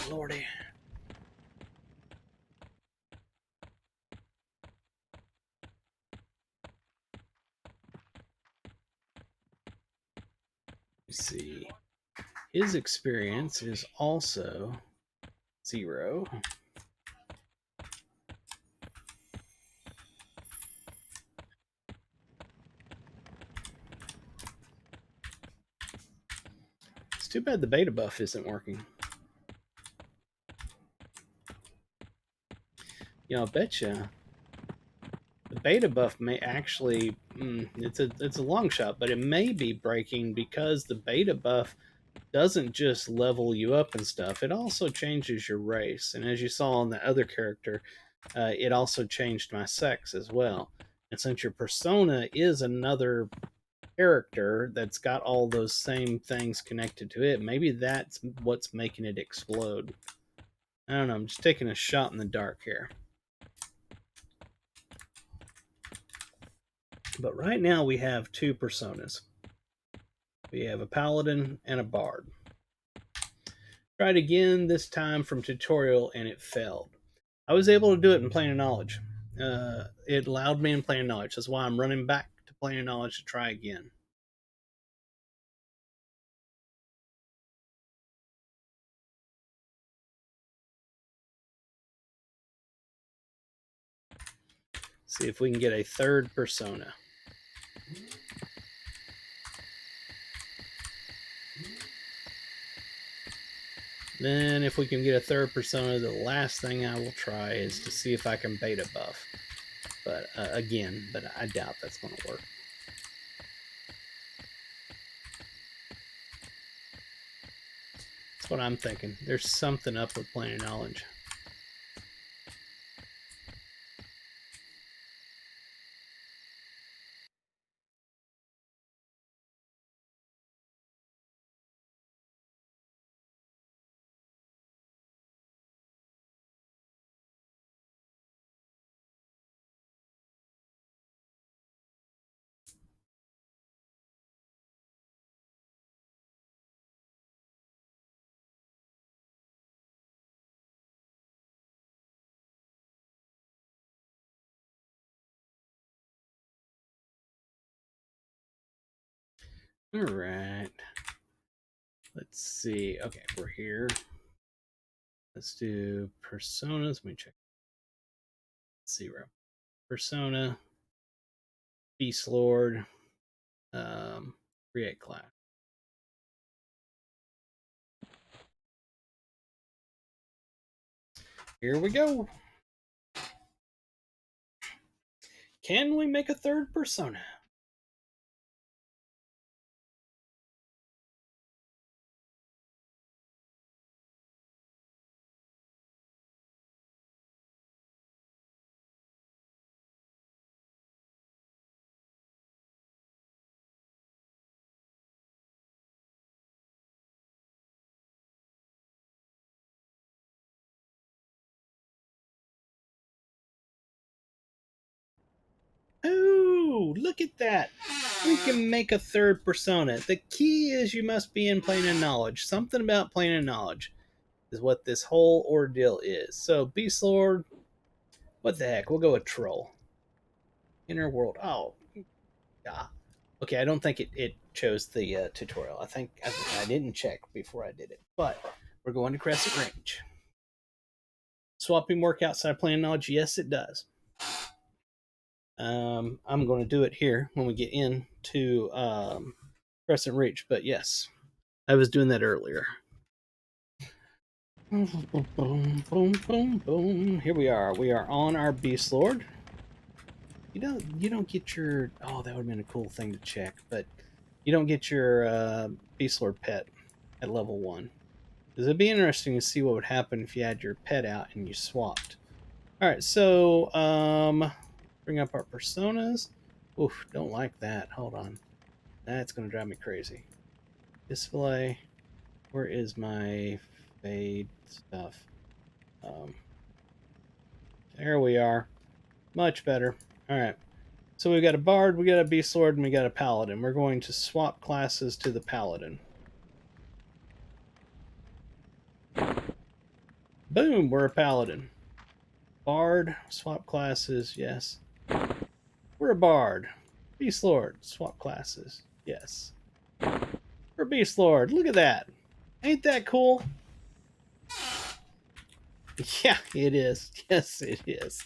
Lordy. Let's see. His experience is also 0. It's too bad the beta buff isn't working. You know, I bet you the beta buff may actually it's a long shot, but it may be breaking because the beta buff doesn't just level you up and stuff. It also changes your race, and as you saw on the other character, it also changed my sex as well. And since your persona is another character that's got all those same things connected to it, maybe that's what's making it explode. I don't know. I'm just taking a shot in the dark here. But right now we have 2 personas. We have a paladin and a bard. Tried again, this time from tutorial, and it failed. I was able to do it in Plane of Knowledge. It allowed me in Plane of Knowledge. That's why I'm running back to Plane of Knowledge to try again. See if we can get a third persona. Then if we can get a third persona, the last thing I will try is to see if I can beta buff. But again, I doubt that's going to work. That's what I'm thinking. There's something up with Plane of Knowledge. All right. Let's see. Okay, we're here. Let's do personas. Let me check. 0. Persona. Beast Lord. Create class. Here we go. Can we make a third persona? Oh, look at that. We can make a third persona. The key is you must be in Plane of Knowledge. Something about Plane of Knowledge is what this whole ordeal is. So, Beast Lord, what the heck? We'll go with Troll. Inner World. Oh, yeah. Okay, I don't think it chose the tutorial. I think I didn't check before I did it, but we're going to Crescent Range. Swapping work outside plan knowledge? Yes, it does. I'm going to do it here when we get into Crescent Reach, but yes, I was doing that earlier. Boom, boom, boom, boom. Here we are. We are on our Beast Lord. You don't get your... Oh, that would have been a cool thing to check, but you don't get your Beast Lord pet at level 1. Because it'd be interesting to see what would happen if you had your pet out and you swapped. Alright, so bring up our personas. Oof, don't like that. Hold on. That's going to drive me crazy. Display. Where is my fade stuff? There we are. Much better. Alright. So we've got a Bard, we got a Beast Lord, and we got a Paladin. We're going to swap classes to the Paladin. Boom, we're a Paladin. Bard, swap classes, yes. We're a Bard. Beast Lord, swap classes, yes. We're a Beast Lord, look at that. Ain't that cool? Yeah, it is. Yes, it is.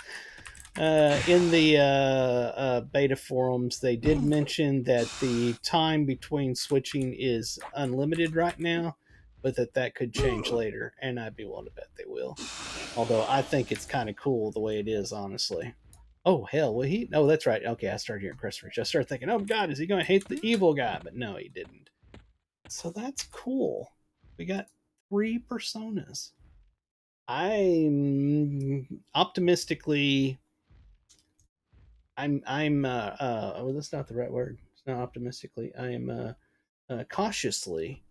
In the beta forums, they did mention that the time between switching is unlimited right now, but that could change later, and I'd be willing to bet they will. Although I think it's kind of cool the way it is, honestly. Oh, hell, will he? No, that's right. Okay, I started hearing Chris Rich. I started thinking, oh, God, is he going to hate the evil guy? But no, he didn't. So that's cool. We got 3 personas. I'm optimistically... oh, that's not the right word. It's not optimistically. I am cautiously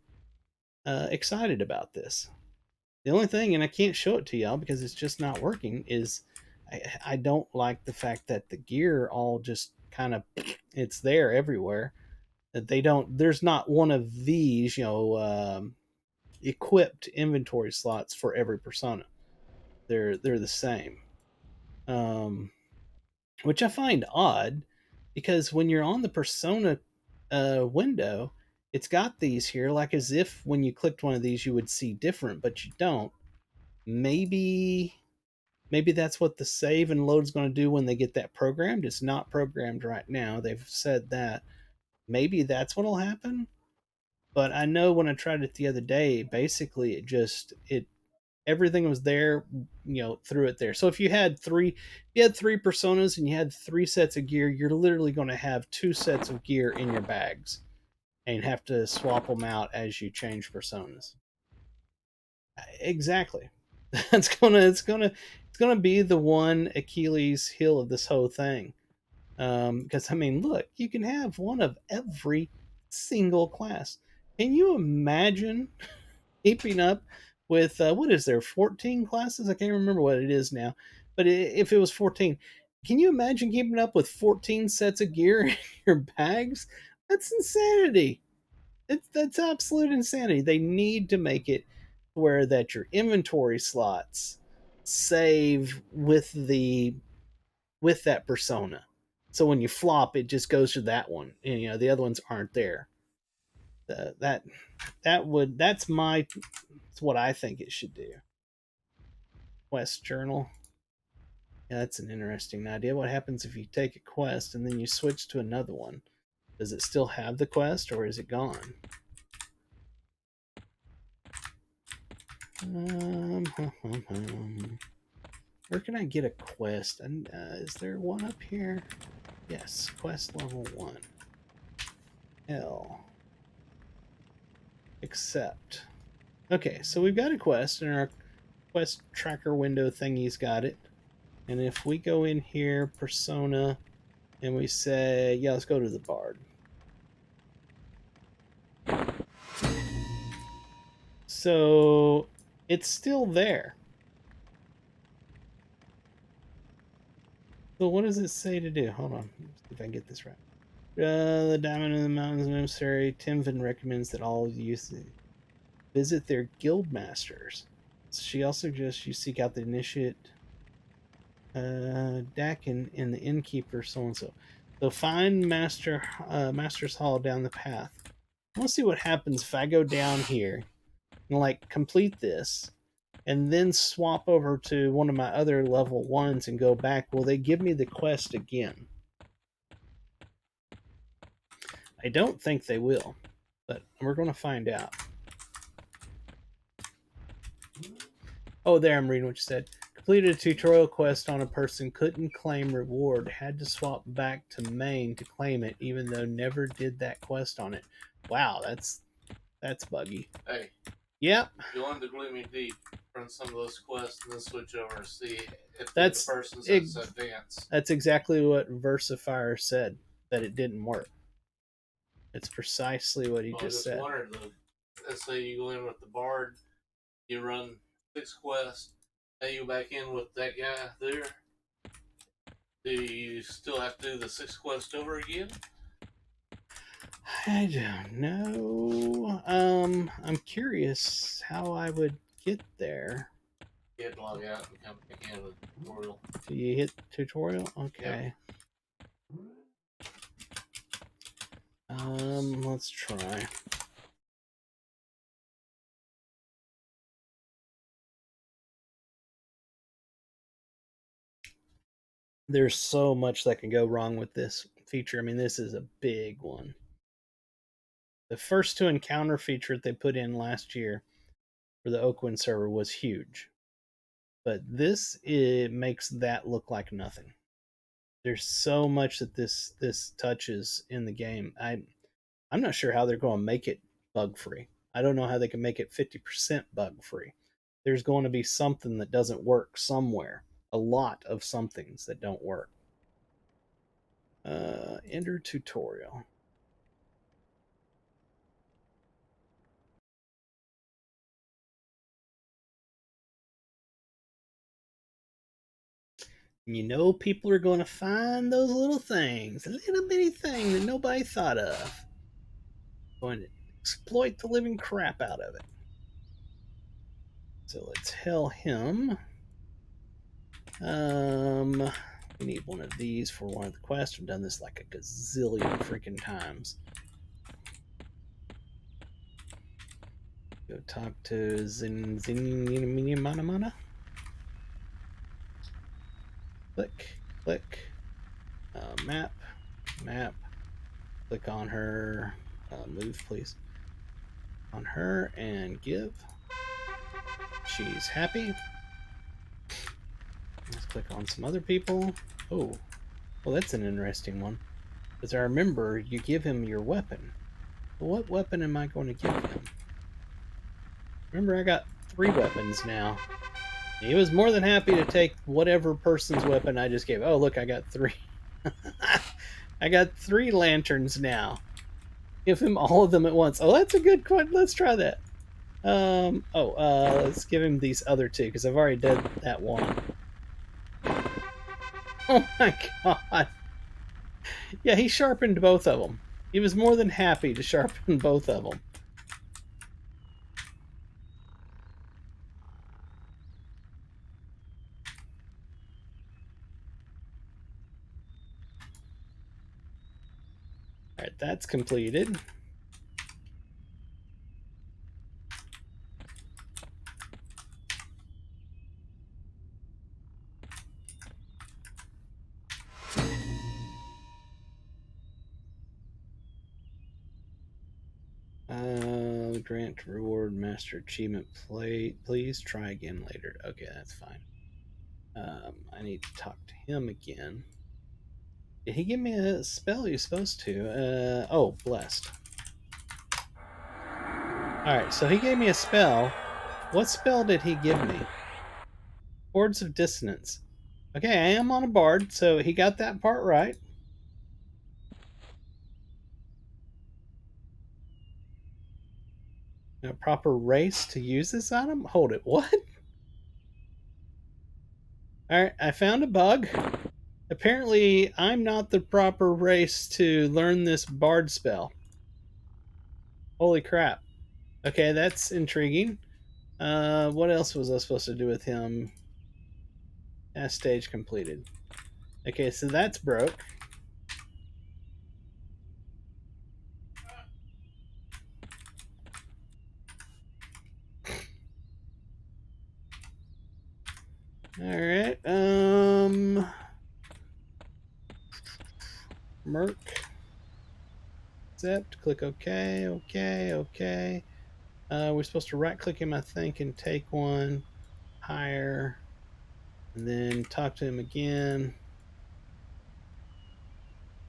excited about this. The only thing, and I can't show it to y'all because it's just not working, is I don't like the fact that the gear all just kind of, it's there everywhere. That they don't, there's not one of these, equipped inventory slots for every persona. They're the same. Which I find odd because when you're on the persona window, it's got these here like as if when you clicked one of these you would see different, but you don't. Maybe that's what the save and load is going to do when they get that programmed. It's not programmed right now. They've said that. Maybe that's what'll happen. But I know when I tried it the other day, basically it everything was there, through it there. So if you had three personas and you had 3 sets of gear, you're literally going to have 2 sets of gear in your bags and have to swap them out as you change personas. Exactly. It's gonna be the one Achilles heel of this whole thing. Because I mean, look, you can have one of every single class. Can you imagine keeping up with what is there, 14 classes? I can't remember what it is now, but if it was 14, can you imagine keeping up with 14 sets of gear in your bags? That's insanity. That's absolute insanity. They need to make it where that your inventory slots save with that persona, so when you flop it just goes to that one, and the other ones aren't there. That's what I think it should do. Quest journal. Yeah, that's an interesting idea. What happens if you take a quest and then you switch to another one? Does it still have the quest or is it gone? Where can I get a quest? And is there one up here? Yes, quest level 1. L. Accept. Okay, so we've got a quest, and our quest tracker window thingy's got it. And if we go in here, persona, and we say, yeah, let's go to the Bard. So it's still there. So what does it say to do? Hold on, let's see if I can get this right. The Diamond in the Mountains Monastery. Timvin recommends that all youth visit their guild masters. She also suggests you seek out the initiate, Dakin, and the innkeeper, so and so. So find Master's Hall down the path. I want to see what happens if I go down here and like complete this and then swap over to one of my other level 1s and go back. Will they give me the quest again? I don't think they will, but we're going to find out. Oh, there, I'm reading what you said. Completed a tutorial quest on a person, couldn't claim reward, had to swap back to main to claim it, even though never did that quest on it. Wow, that's buggy. Hey, Yep. go into Gloomy Deep, run some of those quests, and then switch over and see if That's the person's advanced. That's exactly what Versifier said, that it didn't work. It's precisely what he just said. Wondered, let's say you go in with the Bard, you run 6 quests, then you go back in with that guy there. Do you still have to do the 6 quests over again? I don't know. I'm curious how I would get there. You have to log out and come back in with the tutorial. Do you hit tutorial? Okay. Yep. Let's try. There's so much that can go wrong with this feature. I mean, this is a big one. The first to encounter feature that they put in last year for the Oakwind server was huge. But this, it makes that look like nothing. There's so much that this touches in the game. I'm not sure how they're going to make it bug free. I don't know how they can make it 50% bug free. There's going to be something that doesn't work somewhere. A lot of somethings that don't work. Enter tutorial. You know, people are going to find those little things, a little bitty thing that nobody thought of. Going to exploit the living crap out of it. So let's tell him. We need one of these for one of the quests. I've done this like a gazillion freaking times. Go talk to Mana. Click. Map. Click on her. Move, please. On her and give. She's happy. Let's click on some other people. Oh, well, that's an interesting one. Because I remember you give him your weapon. Well, what weapon am I going to give him? Remember, I got 3 weapons now. He was more than happy to take whatever person's weapon I just gave. Oh, look, I got 3. I got 3 lanterns now. Give him all of them at once. Oh, that's a good question. Let's try that. Let's give him these other 2, because I've already done that one. Oh my god. Yeah, he sharpened both of them. He was more than happy to sharpen both of them. Alright, that's completed. Grant reward master achievement plate. Please try again later. Okay, that's fine. I need to talk to him again. Did he give me a spell? He's supposed to. Oh, blessed. Alright, so he gave me a spell. What spell did he give me? Chords of Dissonance. Okay, I am on a bard, so he got that part right. A proper race to use this item? Hold it, what? Alright, I found a bug. Apparently, I'm not the proper race to learn this bard spell. Holy crap. Okay, that's intriguing. What else was I supposed to do with him? Task stage completed. Okay, so that's broke. All right. Merc. Accept. Click OK. OK. OK. We're supposed to right-click him, I think, and take one. Hire. And then talk to him again.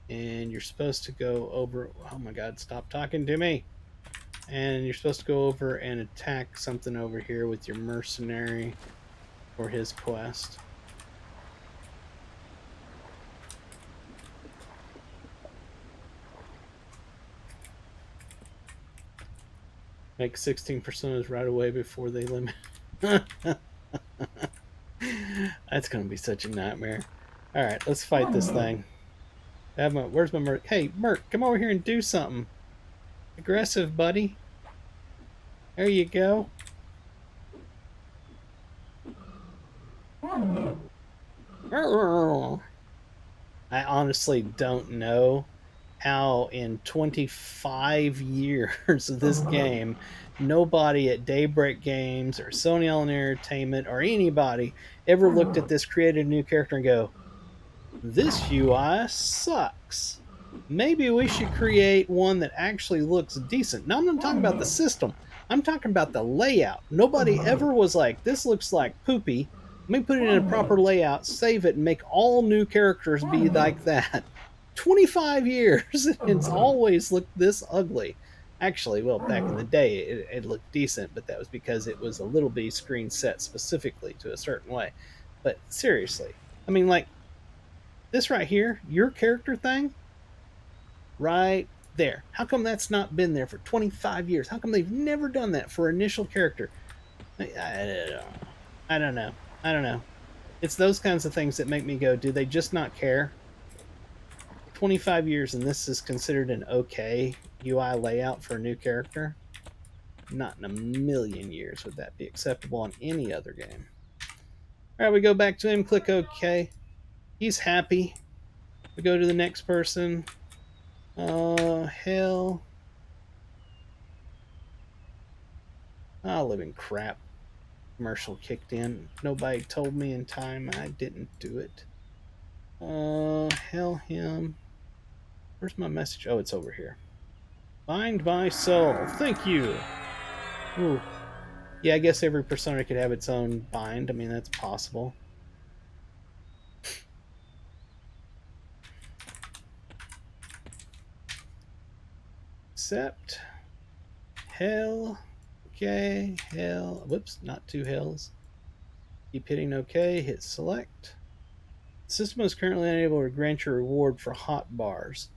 And you're supposed to go over. Oh my God! Stop talking to me. And you're supposed to go over and attack something over here with your mercenary for his quest. Make 16% right away before they limit. That's going to be such a nightmare. All right, let's fight this thing. Where's my Merc? Hey, Merc, come over here and do something. Aggressive, buddy. There you go. I honestly don't know how in 25 years of this game, nobody at Daybreak Games or Sony Island Entertainment or anybody ever looked at this, created a new character and go, this UI sucks. Maybe we should create one that actually looks decent. Now, I'm not talking about the system. I'm talking about the layout. Nobody ever was like, this looks like poopy. Let me put it in a proper layout, save it, and make all new characters be like that. 25 years, it's always looked this ugly. Actually, well, back in the day, it looked decent, but that was because it was a little bitty screen set specifically to a certain way. But seriously, I mean, like, this right here, your character thing, right there. How come that's not been there for 25 years? How come they've never done that for initial character? I don't know. I don't know. It's those kinds of things that make me go, do they just not care? 25 years and this is considered an okay UI layout for a new character? Not in a million years would that be acceptable on any other game. All right, we go back to him, click OK. He's happy. We go to the next person. Oh, hell. Oh, living crap. Commercial kicked in. Nobody told me in time. I didn't do it. Hell him. Where's my message? Oh, it's over here. Bind my soul. Thank you. Ooh. Yeah, I guess every persona could have its own bind. I mean, that's possible. Accept. Hell. Okay. Hell. Whoops, not two hells. Keep hitting OK. Hit select. The system is currently unable to grant your reward for hot bars.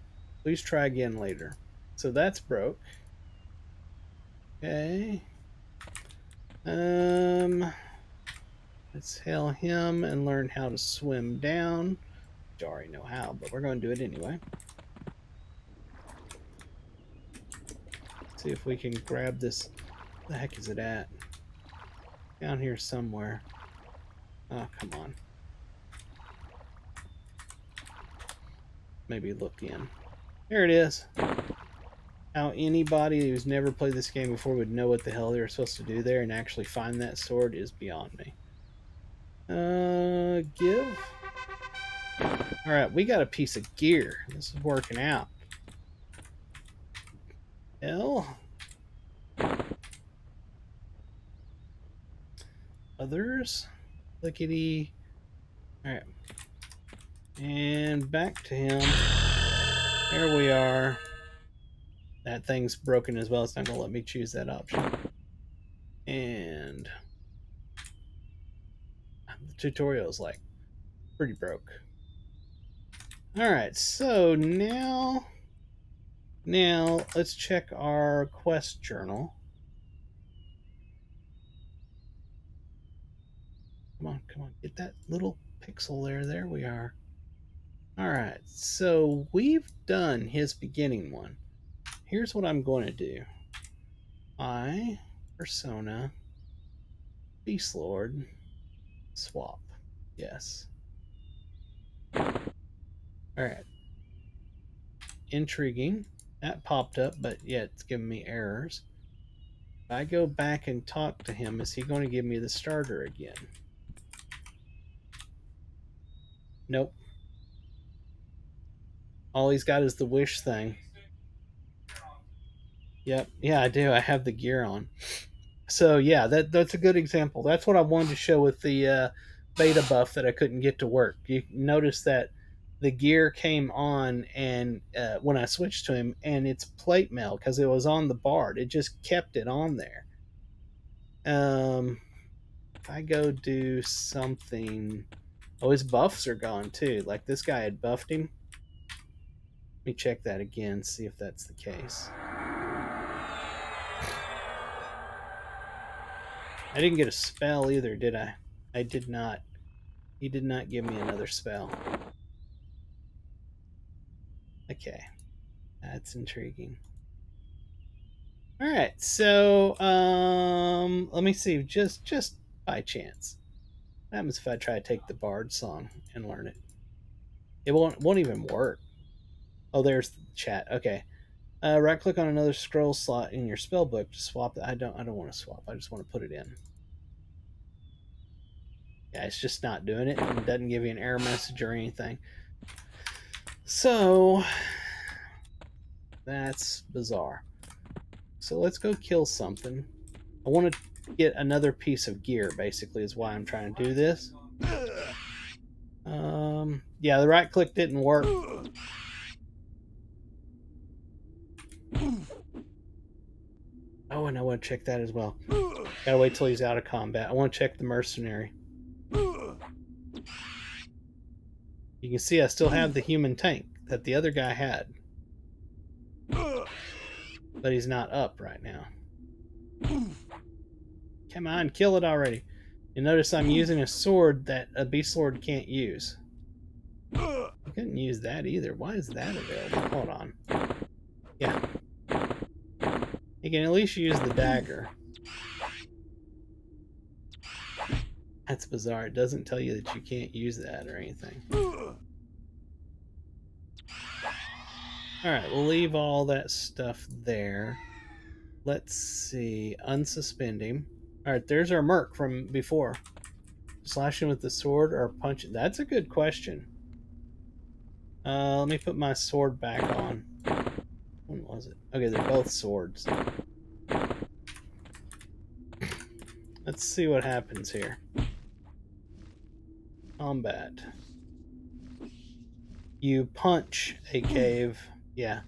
Please try again later. So that's broke. Okay. Let's hail him and learn how to swim down. I already know how, but we're going to do it anyway. See if we can grab this. Where the heck is it at? Down here somewhere. Oh, come on. Maybe look in. There it is. How anybody who's never played this game before would know what the hell they're supposed to do there and actually find that sword is beyond me. Give. Alright, we got a piece of gear. This is working out. Hell. Others. Clickety. Alright. And back to him. There we are. That thing's broken as well. It's not going to let me choose that option. And the tutorial is like pretty broke. Alright, so now let's check our quest journal. Come on, get that little pixel there. There we are. Alright, so we've done his beginning one. Here's what I'm going to do. Persona, Beast Lord, swap. Yes. Alright. Intriguing. That popped up, but yeah, it's giving me errors. If I go back and talk to him, is he going to give me the starter again? Nope. All he's got is the wish thing. Yep. Yeah, I do. I have the gear on. So yeah, that's a good example. That's what I wanted to show with the beta buff that I couldn't get to work. You notice that the gear came on, and when I switched to him, and it's plate mail because it was on the bard. It just kept it on there. If I go do something, oh, his buffs are gone too. Like this guy had buffed him. Let me check that again, see if that's the case. I didn't get a spell either, did I? I did not. He did not give me another spell. Okay, that's intriguing. All right, so let me see. Just by chance, what happens if I try to take the Bard song and learn it? It won't even work. Oh, there's the chat. Okay, right click on another scroll slot in your spell book to swap. I don't want to swap. I just want to put it in. Yeah, it's just not doing it, and it doesn't give you an error message or anything. So that's bizarre. So let's go kill something. I want to get another piece of gear, basically, is why I'm trying to do this. Yeah, the right click didn't work. Oh, and I want to check that as well. Gotta wait till he's out of combat. I want to check the Mercenary. You can see I still have the human tank that the other guy had. But he's not up right now. Come on, kill it already. You notice I'm using a sword that a beast lord can't use. I couldn't use that either. Why is that available? Hold on. Yeah. You can at least use the dagger. That's bizarre. It doesn't tell you that you can't use that or anything. Alright, we'll leave all that stuff there. Let's see. Unsuspend him. Alright, there's our merc from before. Slash him with the sword or punch it? That's a good question. Let me put my sword back on. When was it? Okay, they're both swords. Let's see what happens here. Combat. You punch a cave. Yeah.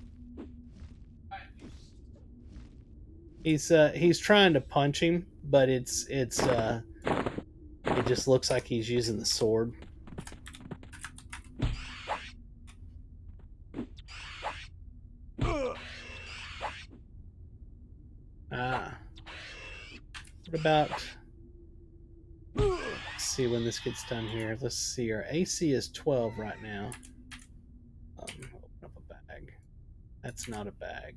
He's trying to punch him, but it just looks like he's using the sword. Ah. What about... Let's see when this gets done here. Let's see. Our AC is 12 right now. Open up a bag. That's not a bag.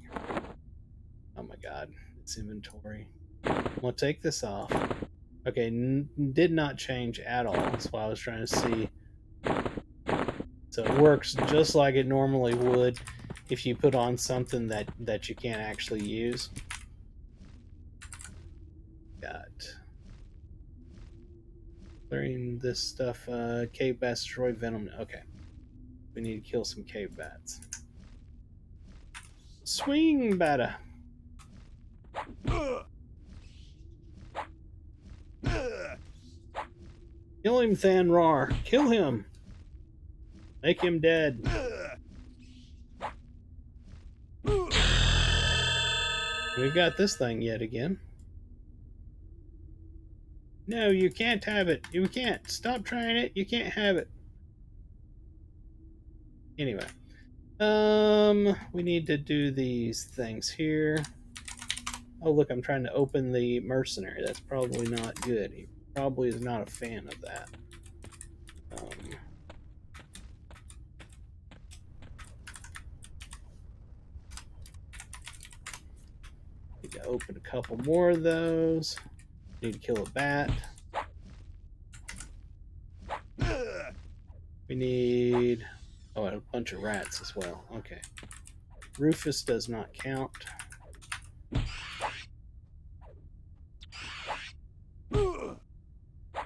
Oh my god. It's inventory. I'm going to take this off. Okay, did not change at all. That's why I was trying to see. So it works just like it normally would if you put on something that you can't actually use. Got clearing this stuff. Cave bats destroy venom. Okay, we need to kill some cave bats. Swing batter. Kill him, Thanrar. Kill him. Make him dead. We've got this thing yet again. No, you can't have it. You can't. Stop trying it. You can't have it. Anyway. We need to do these things here. Oh, look, I'm trying to open the Mercenary. That's probably not good. He probably is not a fan of that. Need to open a couple more of those. Need to kill a bat. We need... Oh, a bunch of rats as well. Okay. Rufus does not count.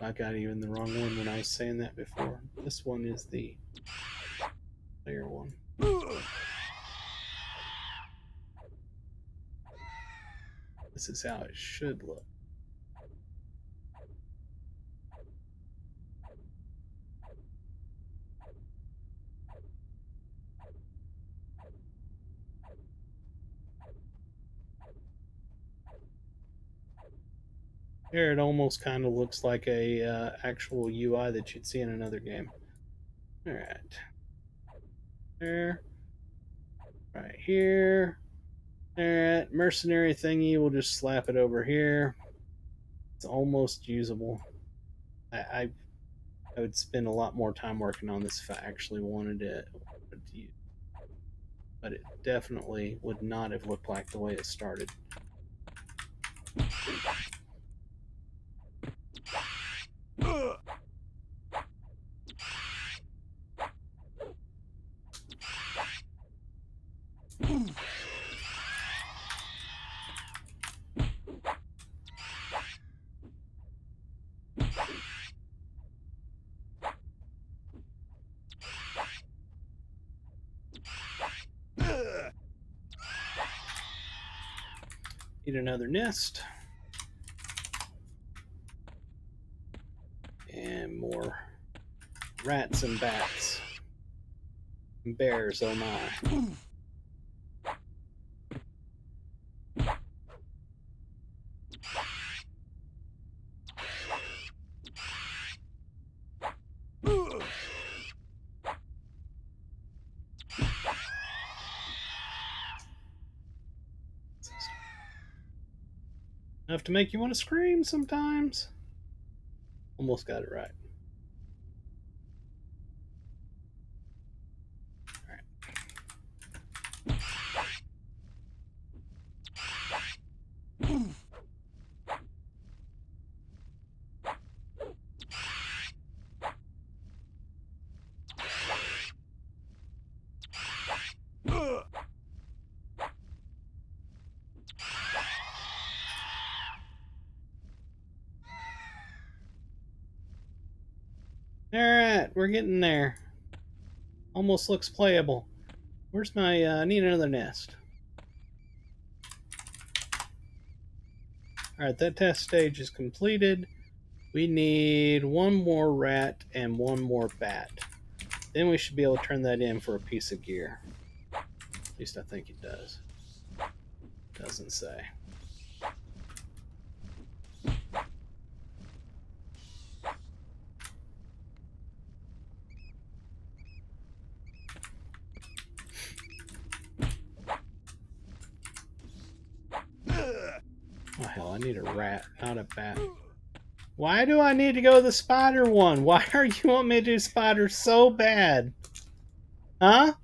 I got even the wrong one when I was saying that before. This one is the player one. This is how it should look. Here it almost kind of looks like a actual UI that you'd see in another game. All right. There. Right here. All right. Mercenary thingy. We'll just slap it over here. It's almost usable. I would spend a lot more time working on this if I actually wanted to use it. But it definitely would not have looked like the way it started. Need another nest. And more rats and bats. And bears, oh my. Enough to make you want to scream sometimes. Almost got it right. Alright, we're getting there. Almost looks playable. Where's my, I need another nest. Alright, that test stage is completed. We need one more rat and one more bat. Then we should be able to turn that in for a piece of gear. At least I think it does. Doesn't say. Oh hell, I need a rat, not a bat. Why do I need to go the spider one? Why are you want me to do spider so bad? Huh?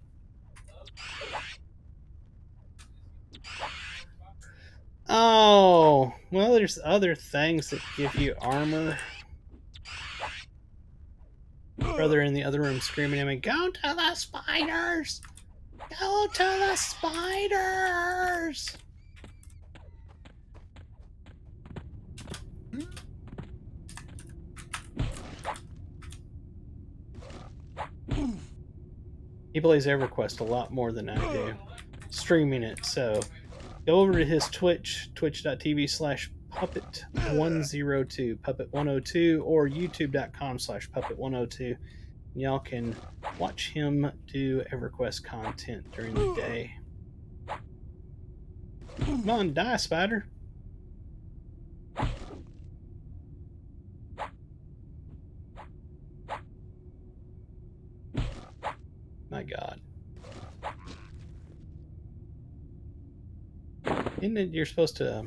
Oh, well, there's other things that give you armor. Brother in the other room screaming at me, "Go to the spiders! Go to the spiders!" He plays EverQuest a lot more than I do, streaming it, so go over to his Twitch, twitch.tv/puppet102, puppet102, or youtube.com/puppet102. Y'all can watch him do EverQuest content during the day. Come on, die, spider. My God. Isn't it you're supposed to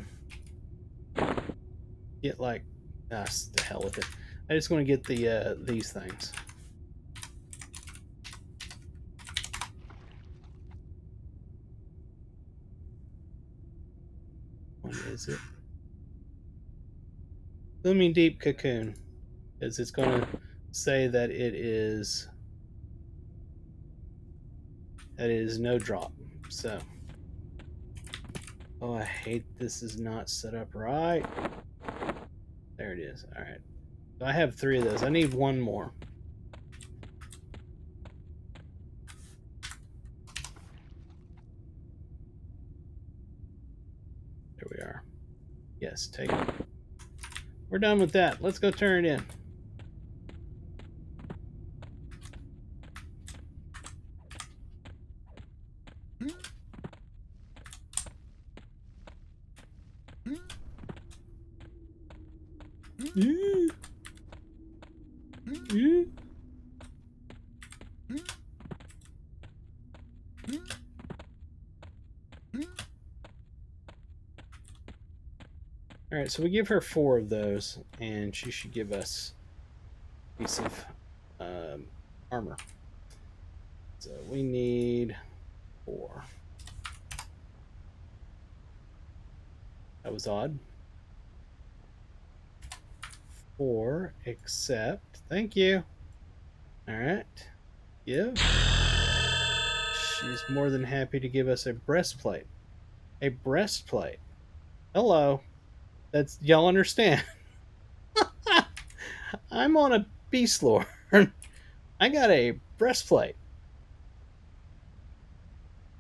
get like, the hell with it. I just want to get the these things. What is it? Blooming Deep Cocoon. Because it's going to say that it is no drop. So, oh, I hate this is not set up right. There it is. All right. I have 3 of those. I need 1 more. There we are. Yes, take it. We're done with that. Let's go turn it in. Alright, so we give her 4 of those, and she should give us a piece of armor. So we need 4. That was odd. 4, except... Thank you. Alright. Give. She's more than happy to give us a breastplate. A breastplate. Hello. That's... Y'all understand? I'm on a beast lord. I got a breastplate.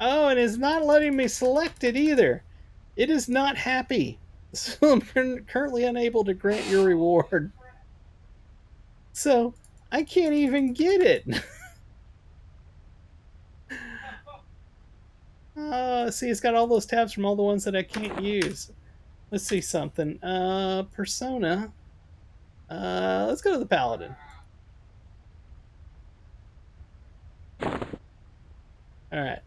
Oh, and it's not letting me select it either. It is not happy. So I'm currently unable to grant your reward. So I can't even get it. See, it's got all those tabs from all the ones that I can't use. Let's see something. Persona. Let's go to the Paladin. Alright.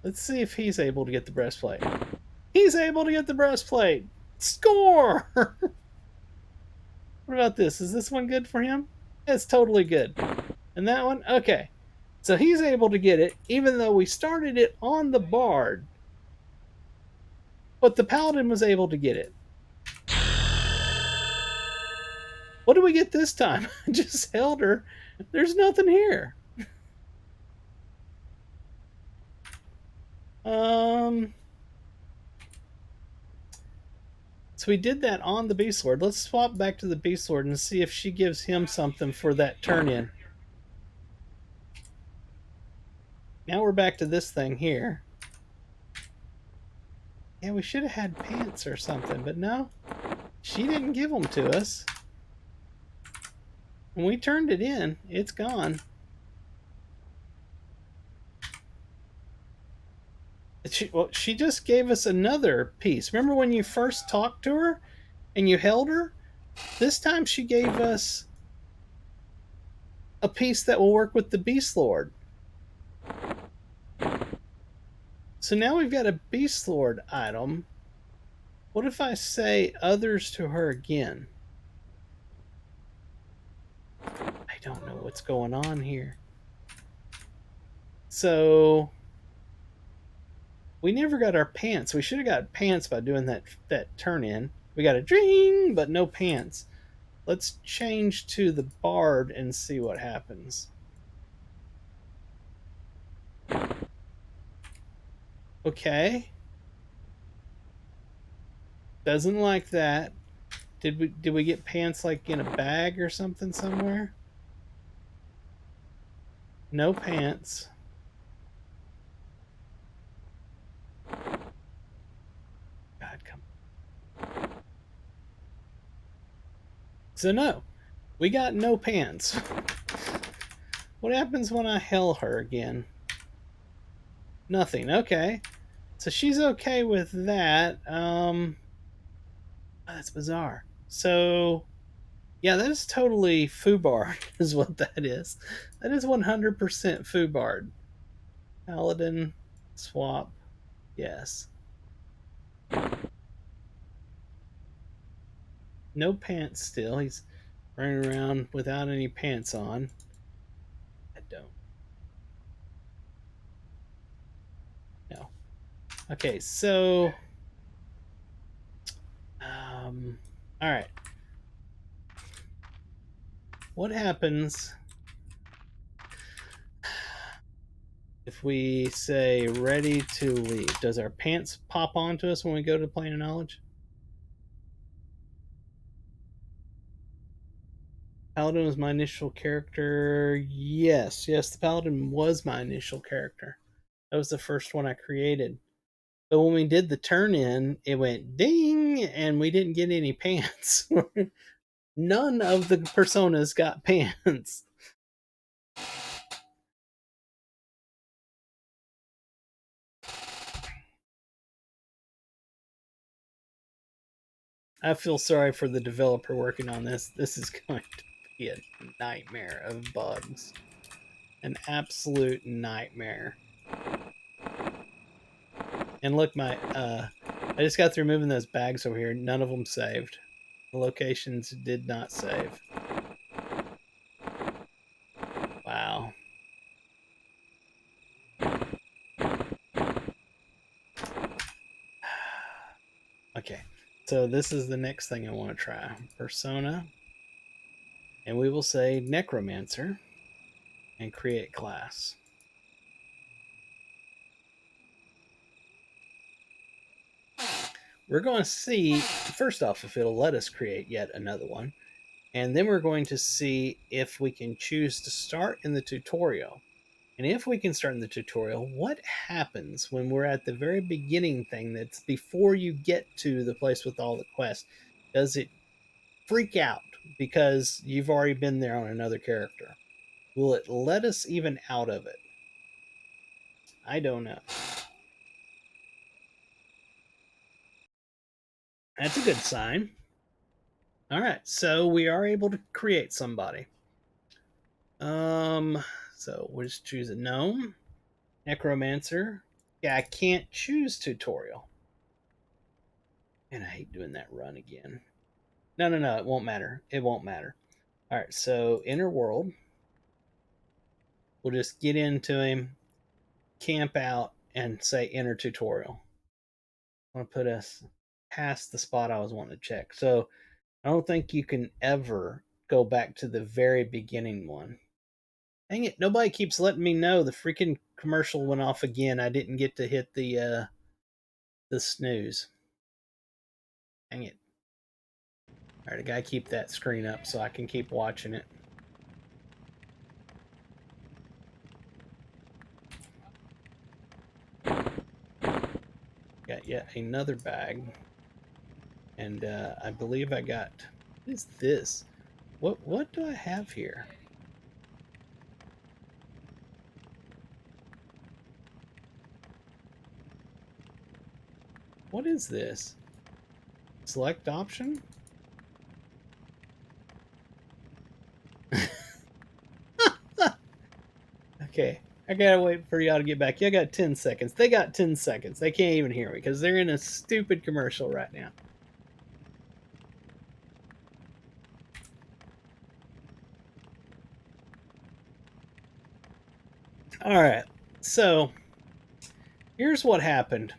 Let's see if he's able to get the breastplate. He's able to get the breastplate! Score! What about this? Is this one good for him? It's totally good. And that one? Okay. So he's able to get it, even though we started it on the Bard. But the Paladin was able to get it. What did we get this time? I just held her. There's nothing here. So we did that on the Beast Lord. Let's swap back to the Beast Lord and see if she gives him something for that turn-in. Now we're back to this thing here. Yeah, we should have had pants or something, but no. She didn't give them to us. When we turned it in, it's gone. She just gave us another piece. Remember when you first talked to her and you held her? This time she gave us a piece that will work with the Beast Lord. So now we've got a Beast Lord item. What if I say others to her again? I don't know what's going on here. So we never got our pants. We should have got pants by doing that turn in. We got a ding, but no pants. Let's change to the Bard and see what happens. Okay. Doesn't like that. Did we get pants like in a bag or something somewhere? No pants. God, come on. So no, we got no pants. What happens when I hell her again? Nothing. Okay. So she's okay with that. Oh, that's bizarre. So, yeah, that is totally Foobard, is what that is. That is 100% Foobard. Paladin, swap, yes. No pants still. He's running around without any pants on. I don't. No. Okay, so... Alright. What happens if we say ready to leave? Does our pants pop onto us when we go to Plane of Knowledge? Paladin was my initial character. Yes, the Paladin was my initial character. That was the first one I created. But when we did the turn in, it went ding, and we didn't get any pants. None of the personas got pants. I feel sorry for the developer working on this. This is going to be a nightmare of bugs. An absolute nightmare. And look, I just got through moving those bags over here. None of them saved. The locations did not save. Wow. Okay, so this is the next thing I want to try. Persona. And we will say Necromancer and create class. We're going to see, first off, if it'll let us create yet another one. And then we're going to see if we can choose to start in the tutorial. And if we can start in the tutorial, what happens when we're at the very beginning thing that's before you get to the place with all the quests? Does it freak out because you've already been there on another character? Will it let us even out of it? I don't know. That's a good sign. All right, so we are able to create somebody. So we'll just choose a gnome, necromancer. Yeah, I can't choose tutorial. And I hate doing that run again. No, it won't matter. It won't matter. All right, so inner world. We'll just get into him, camp out, and say enter tutorial. I want to put us past the spot I was wanting to check. So I don't think you can ever go back to the very beginning one. Dang it, nobody keeps letting me know. The freaking commercial went off again. I didn't get to hit the snooze. Dang it. Alright, I gotta keep that screen up so I can keep watching it. Got yet another bag. And I believe I got... What is this? What do I have here? What is this? Select option? Okay, I gotta wait for y'all to get back. Y'all got 10 seconds. They got 10 seconds. They can't even hear me because they're in a stupid commercial right now. Alright, so here's what happened.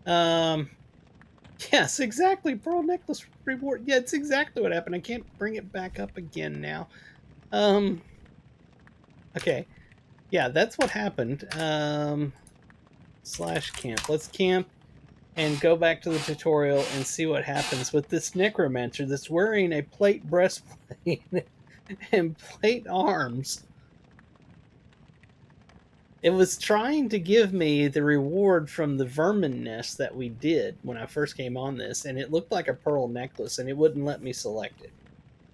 Yes, exactly. Pearl necklace reward. Yeah, it's exactly what happened. I can't bring it back up again now. Okay. Yeah, that's what happened. Slash camp. Let's camp and go back to the tutorial and see what happens with this necromancer that's wearing a plate breastplate and plate arms. It was trying to give me the reward from the vermin nest that we did when I first came on this, and it looked like a pearl necklace, and it wouldn't let me select it.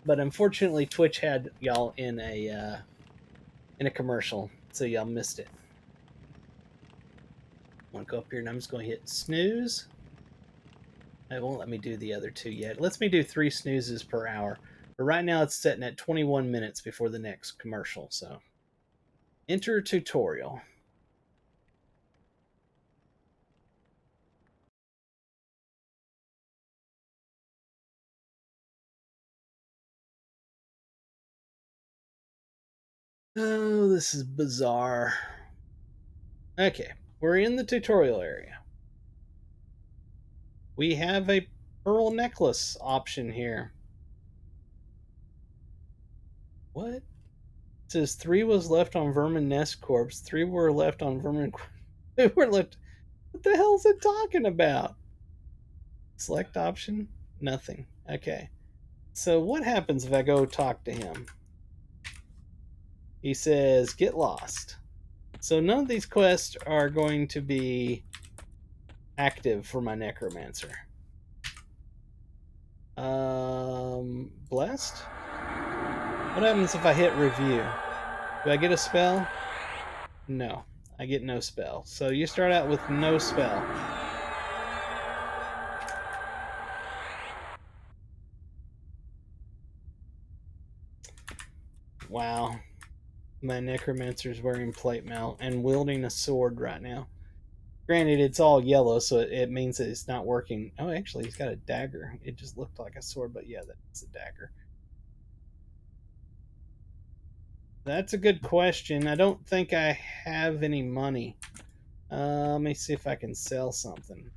But unfortunately, Twitch had y'all in a commercial, so y'all missed it. I'm gonna go up here, and I'm just going to hit snooze. It won't let me do the other two yet. It lets me do 3 snoozes per hour, but right now it's setting at 21 minutes before the next commercial. So, enter tutorial. Oh, this is bizarre. Okay, we're in the tutorial area. We have a pearl necklace option here. What? It says 3 was left on Vermin Nest Corpse, 3 were left on Vermin... 2 were left... What the hell is it talking about? Select option? Nothing. Okay. So what happens if I go talk to him? He says, get lost. So none of these quests are going to be active for my Necromancer. Blessed? What happens if I hit review? Do I get a spell? No, I get no spell. So you start out with no spell. Wow. My Necromancer's wearing plate mail and wielding a sword right now. Granted, it's all yellow, so it means that it's not working. Oh, actually, he's got a dagger. It just looked like a sword, but yeah, that's a dagger. That's a good question. I don't think I have any money. Let me see if I can sell something.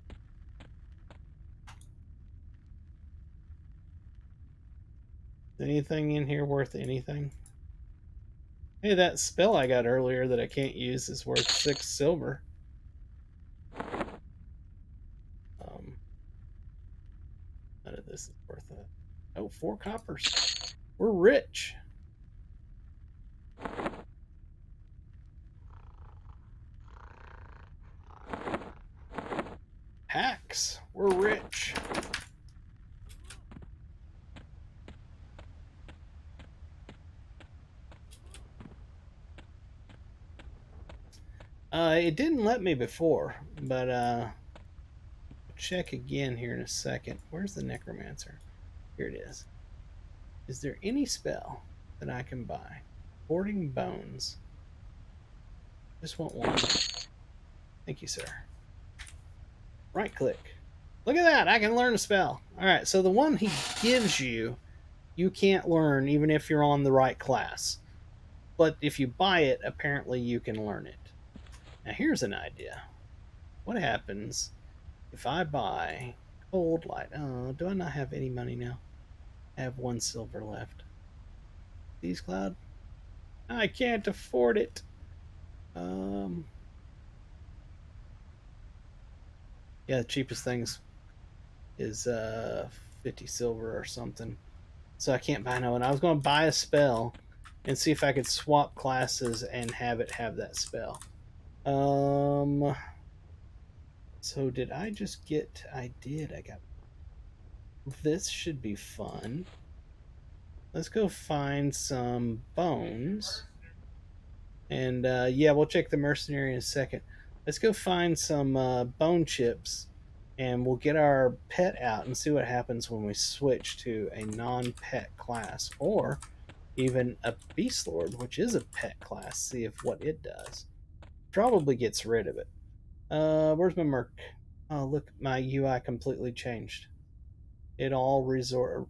Is anything in here worth anything? Hey, that spell I got earlier that I can't use is worth 6 silver. None of this is worth it. Oh, 4 coppers. We're rich. Hacks. We're rich. It didn't let me before, but check again here in a second. Where's the Necromancer? Here it is. Is there any spell that I can buy? Hoarding bones. Just want one. Thank you, sir. Right click. Look at that. I can learn a spell. All right. So the one he gives you, you can't learn even if you're on the right class. But if you buy it, apparently you can learn it. Now here's an idea. What happens if I buy cold light? Oh, do I not have any money now? I have 1 silver left. These cloud? I can't afford it. Yeah, the cheapest things is 50 silver or something. So I can't buy no one. I was going to buy a spell and see if I could swap classes and have it have that spell. So did I just get... I did. I got... This should be fun. Let's go find some bones. And yeah, we'll check the Mercenary in a second. Let's go find some bone chips. And we'll get our pet out and see what happens when we switch to a non-pet class. Or even a Beast Lord, which is a pet class. See if what it does. Probably gets rid of it. Where's my Merc? Oh, look, my UI completely changed. It all resorted?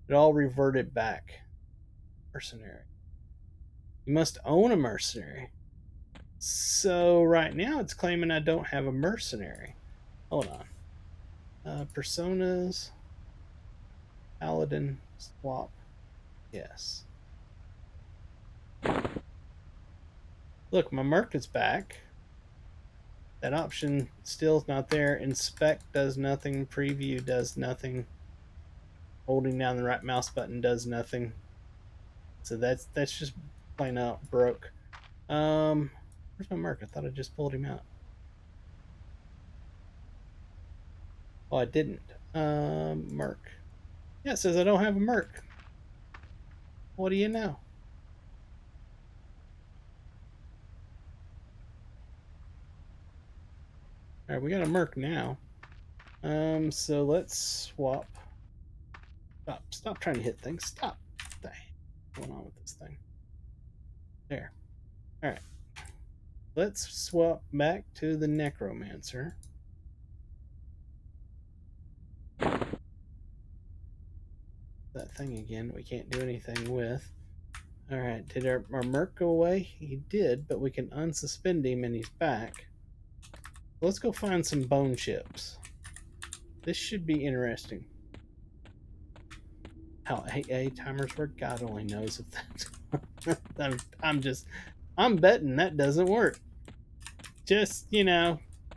It all reverted back. Mercenary. You must own a mercenary. So right now it's claiming I don't have a mercenary. Hold on. Personas. Paladin. Swap. Yes. Look, my merc is back. That option still is not there. Inspect does nothing. Preview does nothing. Holding down the right mouse button does nothing. So that's just plain out broke. Where's my merc? I thought I just pulled him out. Oh, I didn't. Merc. Yeah, it says I don't have a merc. What do you know? All right, we got a merc now. So let's swap. Stop trying to hit things. Stop. What the heck is going on with this thing? There. All right. Let's swap back to the Necromancer. That thing again we can't do anything with. All right, did our merc go away? He did, but we can unsuspend him and he's back. Let's go find some bone chips. This should be interesting. How AA timers work? God only knows if that. I'm betting that doesn't work. Just,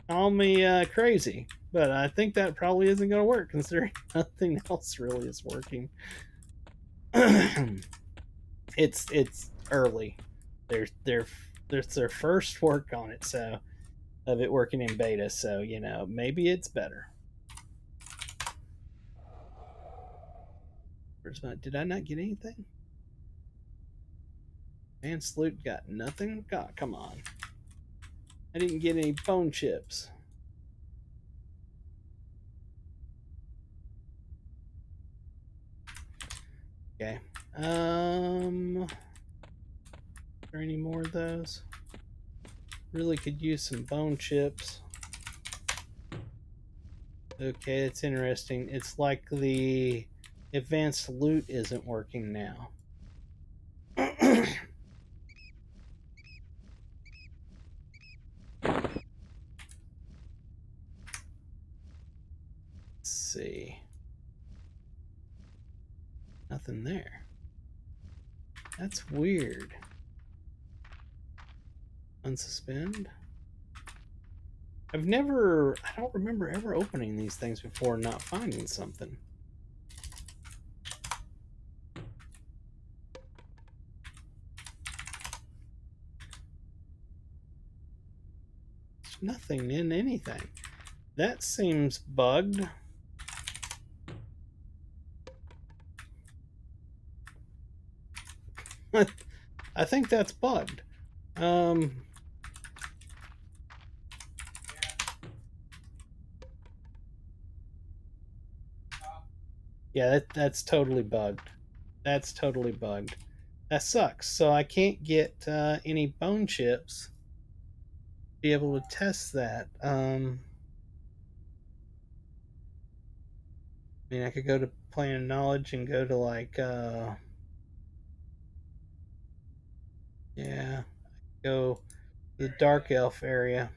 call me crazy. But I think that probably isn't going to work considering nothing else really is working. it's early. There's their first work on it, so of it working in beta. So maybe it's better. Where's my? Did I not get anything? Man, Sloot got nothing. God, come on! I didn't get any bone chips. Okay. Are there any more of those? Really could use some bone chips. Okay, it's interesting. It's like the advanced loot isn't working now. Let's see. Nothing there. That's weird. Unsuspend. I don't remember ever opening these things before and not finding something. There's nothing in anything. That seems bugged. I think that's bugged. Yeah, that's totally bugged. That's totally bugged. That sucks. So I can't get any bone chips. Be able to test that. I mean, I could go to Plan of Knowledge and go to like, yeah, go to the Dark Elf area.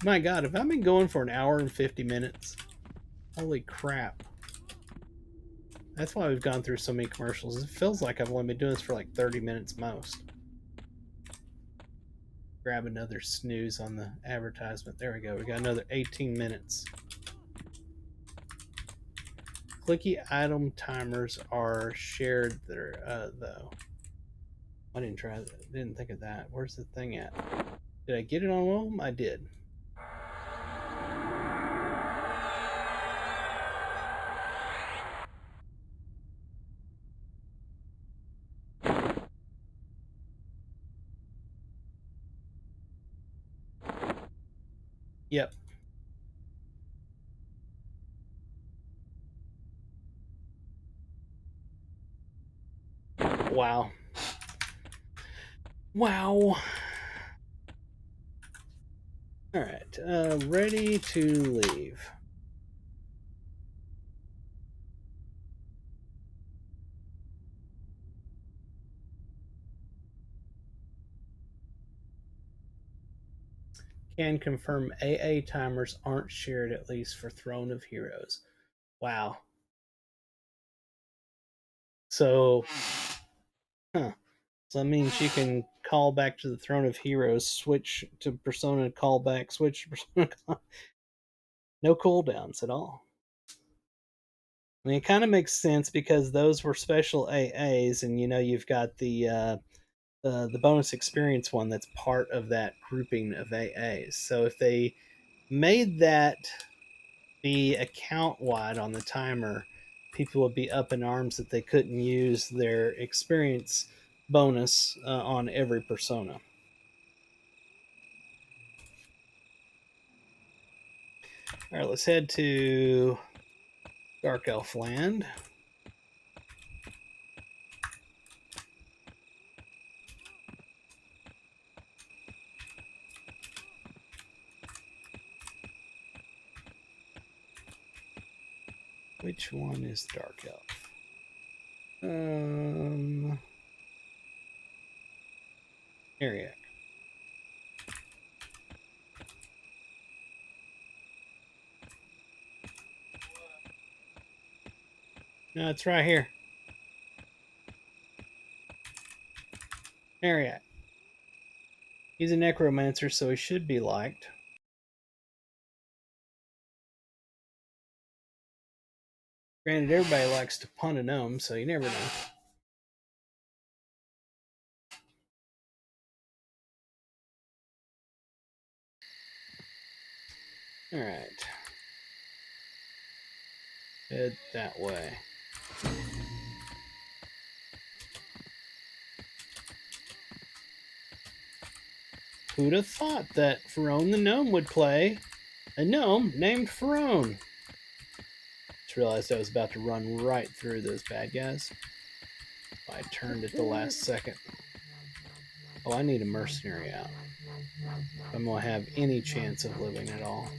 My God, have I been going for an hour and 50 minutes? Holy crap. That's why we've gone through so many commercials. It feels like I've only been doing this for like 30 minutes most. Grab another snooze on the advertisement. There we go. We got another 18 minutes. Clicky item timers are shared there, though. I didn't try that. Didn't think of that. Where's the thing at? Did I get it on one of them? I did. Yep. Wow. Wow. All right. Ready to leave. Can confirm AA timers aren't shared, at least for Throne of Heroes. Wow. So, huh. So that means you can call back to the Throne of Heroes, switch to Persona, call back, switch to Persona. No cooldowns at all. I mean, it kind of makes sense because those were special AAs, and you've got the bonus experience one that's part of that grouping of AAs. So if they made that be account wide on the timer, people would be up in arms that they couldn't use their experience bonus on every persona. All right, let's head to Dark Elf Land. Which one is Dark Elf? Ariak. No, it's right here. Ariak. He's a necromancer, so he should be liked. Granted, everybody likes to punt a gnome, so you never know. Alright. Head that way. Who'd have thought that Ferone the gnome would play a gnome named Ferone? Just realized I was about to run right through those bad guys. I turned at the last second. Oh, I need a mercenary out. I'm going to have any chance of living at all.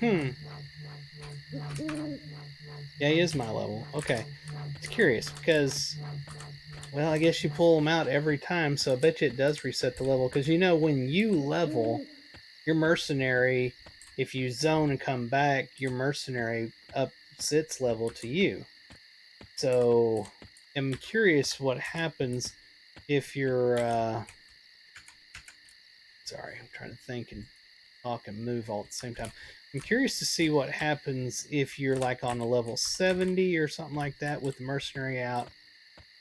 Yeah, he is my level. Okay. It's curious because, well, I guess you pull them out every time, so I bet you it does reset the level. Because, you know, when you level your mercenary, if you zone and come back, your mercenary ups its level to you. So I'm curious what happens if you're sorry, I'm trying to think and talk and move all at the same time. I'm curious to see what happens if you're like on a level 70 or something like that with the mercenary out,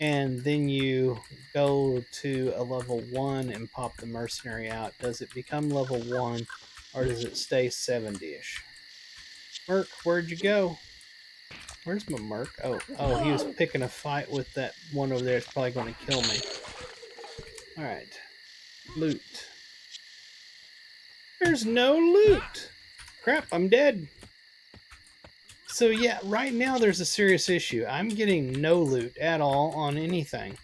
and then you go to a level 1 and pop the mercenary out. Does it become level 1 or does it stay 70-ish? Merc, where'd you go? Where's my Merc? Oh, he was picking a fight with that one over there. It's probably going to kill me. Alright. Loot. There's no loot! Crap, I'm dead. So yeah, right now there's a serious issue. I'm getting no loot at all on anything.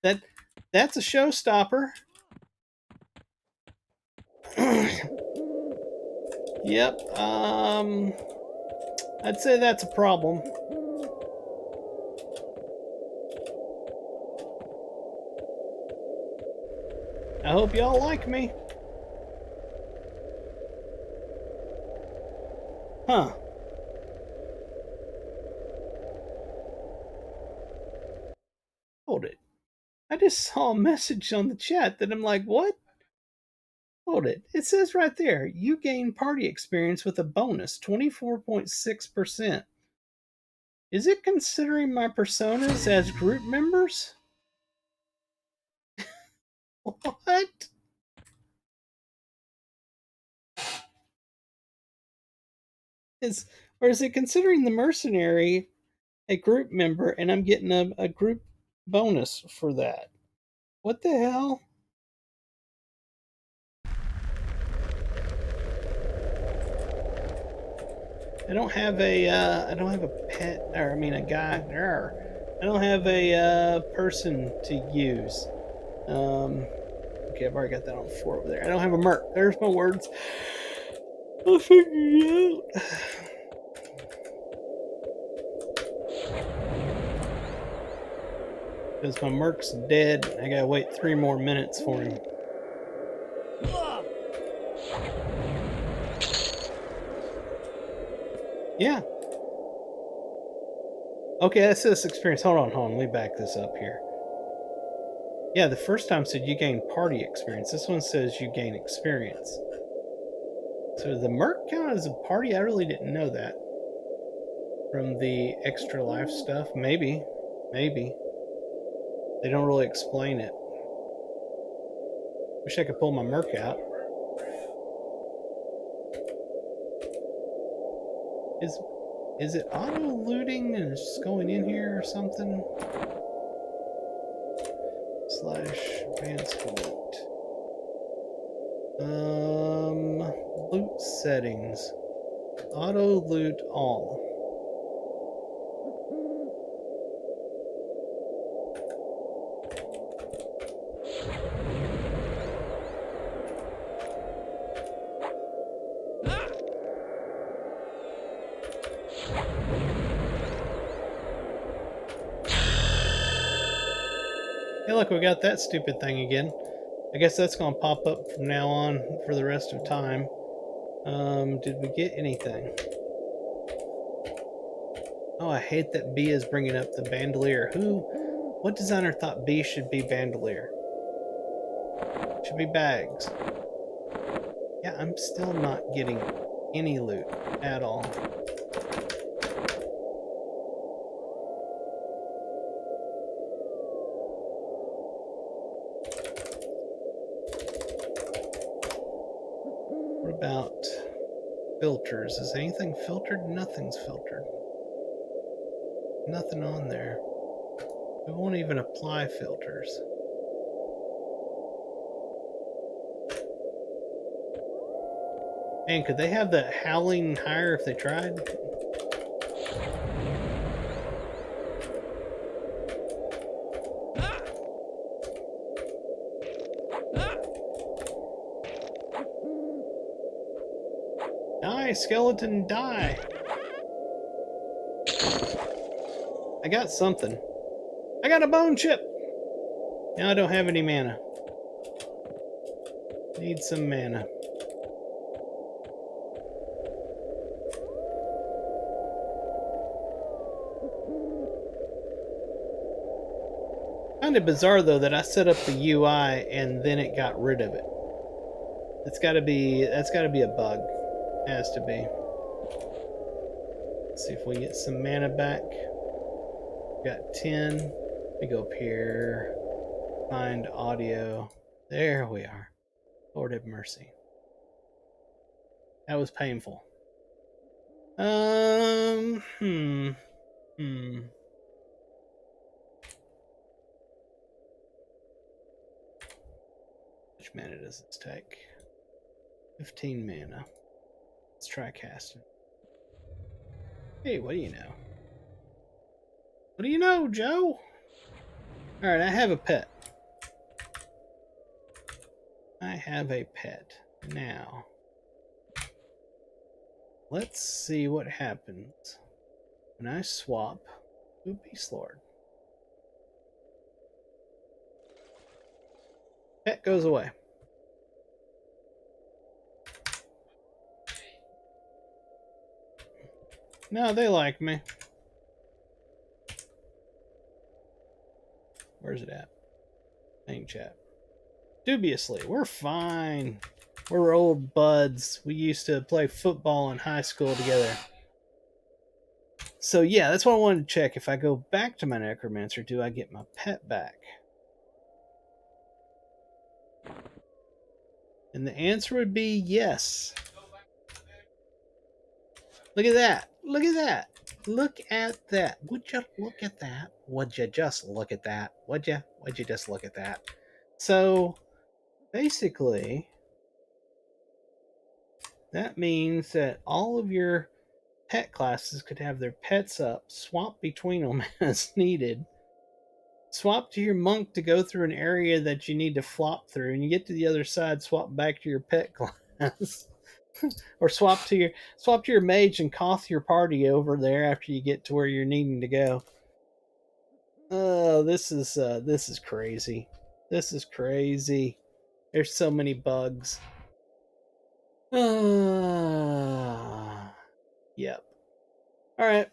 That's a showstopper. Yep, I'd say that's a problem. I hope y'all like me. Huh. Hold it. I just saw a message on the chat that I'm like, what? Hold it. It says right there, you gain party experience with a bonus, 24.6%. Is it considering my personas as group members? What? Or is it considering the mercenary a group member and I'm getting a group bonus for that? What the hell? I don't have a pet, or I mean a guy. I don't have a person to use. Okay, I've already got that on 4 over there. I don't have a merc. There's my words. I'll figure it out. Because my merc's dead. I gotta wait 3 more minutes for him. Yeah. Okay, that's this experience. Hold on. Let me back this up here. Yeah, the first time said you gain party experience. This one says you gain experience. So the merc count as a party? I really didn't know that. From the extra life stuff? Maybe. They don't really explain it. Wish I could pull my merc out. Is it auto looting and it's just going in here or something? / advanced loot. Loot settings. Auto loot all. Hey, look, we got that stupid thing again. I guess that's going to pop up from now on for the rest of time. Did we get anything? Oh, I hate that B is bringing up the bandolier. What designer thought B should be bandolier? Should be bags. Yeah, I'm still not getting any loot at all. What about filters? Is anything filtered? Nothing's filtered. Nothing on there. We won't even apply filters. Man, could they have the howling higher if they tried? Die, skeleton, die! I got something. I got a bone chip! Now I don't have any mana. Need some mana. Kind of bizarre though that I set up the UI and then it got rid of it. That's gotta be a bug. Has to be. Let's see if we get some mana back. Got 10. Let me go up here. Find audio. There we are. Lord have mercy. That was painful. Which mana does this take? 15 mana. Let's try casting. Hey, what do you know? What do you know, Joe? Alright, I have a pet. I have a pet. Now, let's see what happens when I swap to a Beast Lord. Pet goes away. No, they like me. Where's it at? Main chat. Dubiously, we're fine. We're old buds. We used to play football in high school together. So yeah, that's what I wanted to check. If I go back to my Necromancer, do I get my pet back? And the answer would be yes. Look at that. Look at that. Look at that. Would you look at that? Would you just look at that? Would you? Would you just look at that? So, basically, that means that all of your pet classes could have their pets up, swap between them as needed, swap to your monk to go through an area that you need to flop through, and you get to the other side, swap back to your pet class. Or swap to your mage and cough your party over there after you get to where you're needing to go. Oh, this is crazy. This is crazy. There's so many bugs. Yep. All right.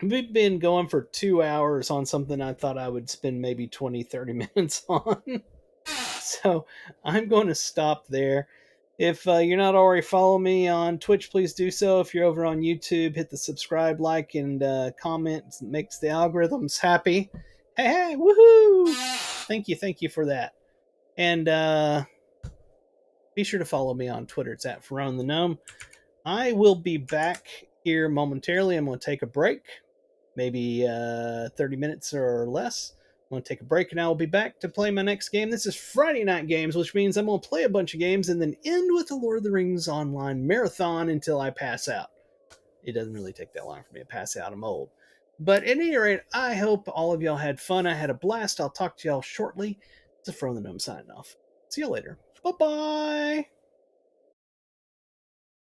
We've been going for 2 hours on something I thought I would spend maybe 20, 30 minutes on. So I'm going to stop there. If you're not already following me on Twitch, please do so. If you're over on YouTube, hit the subscribe, like, and comment. It makes the algorithms happy. Hey, woohoo! Thank you for that. And be sure to follow me on Twitter. It's at Ferone the Gnome. I will be back here momentarily. I'm going to take a break, maybe 30 minutes or less. I'm going to take a break and I will be back to play my next game. This is Friday Night Games, which means I'm going to play a bunch of games and then end with a Lord of the Rings online marathon until I pass out. It doesn't really take that long for me to pass out. I'm old. But at any rate, I hope all of y'all had fun. I had a blast. I'll talk to y'all shortly. It's a Ferone the Gnome signing off. See you later. Bye-bye.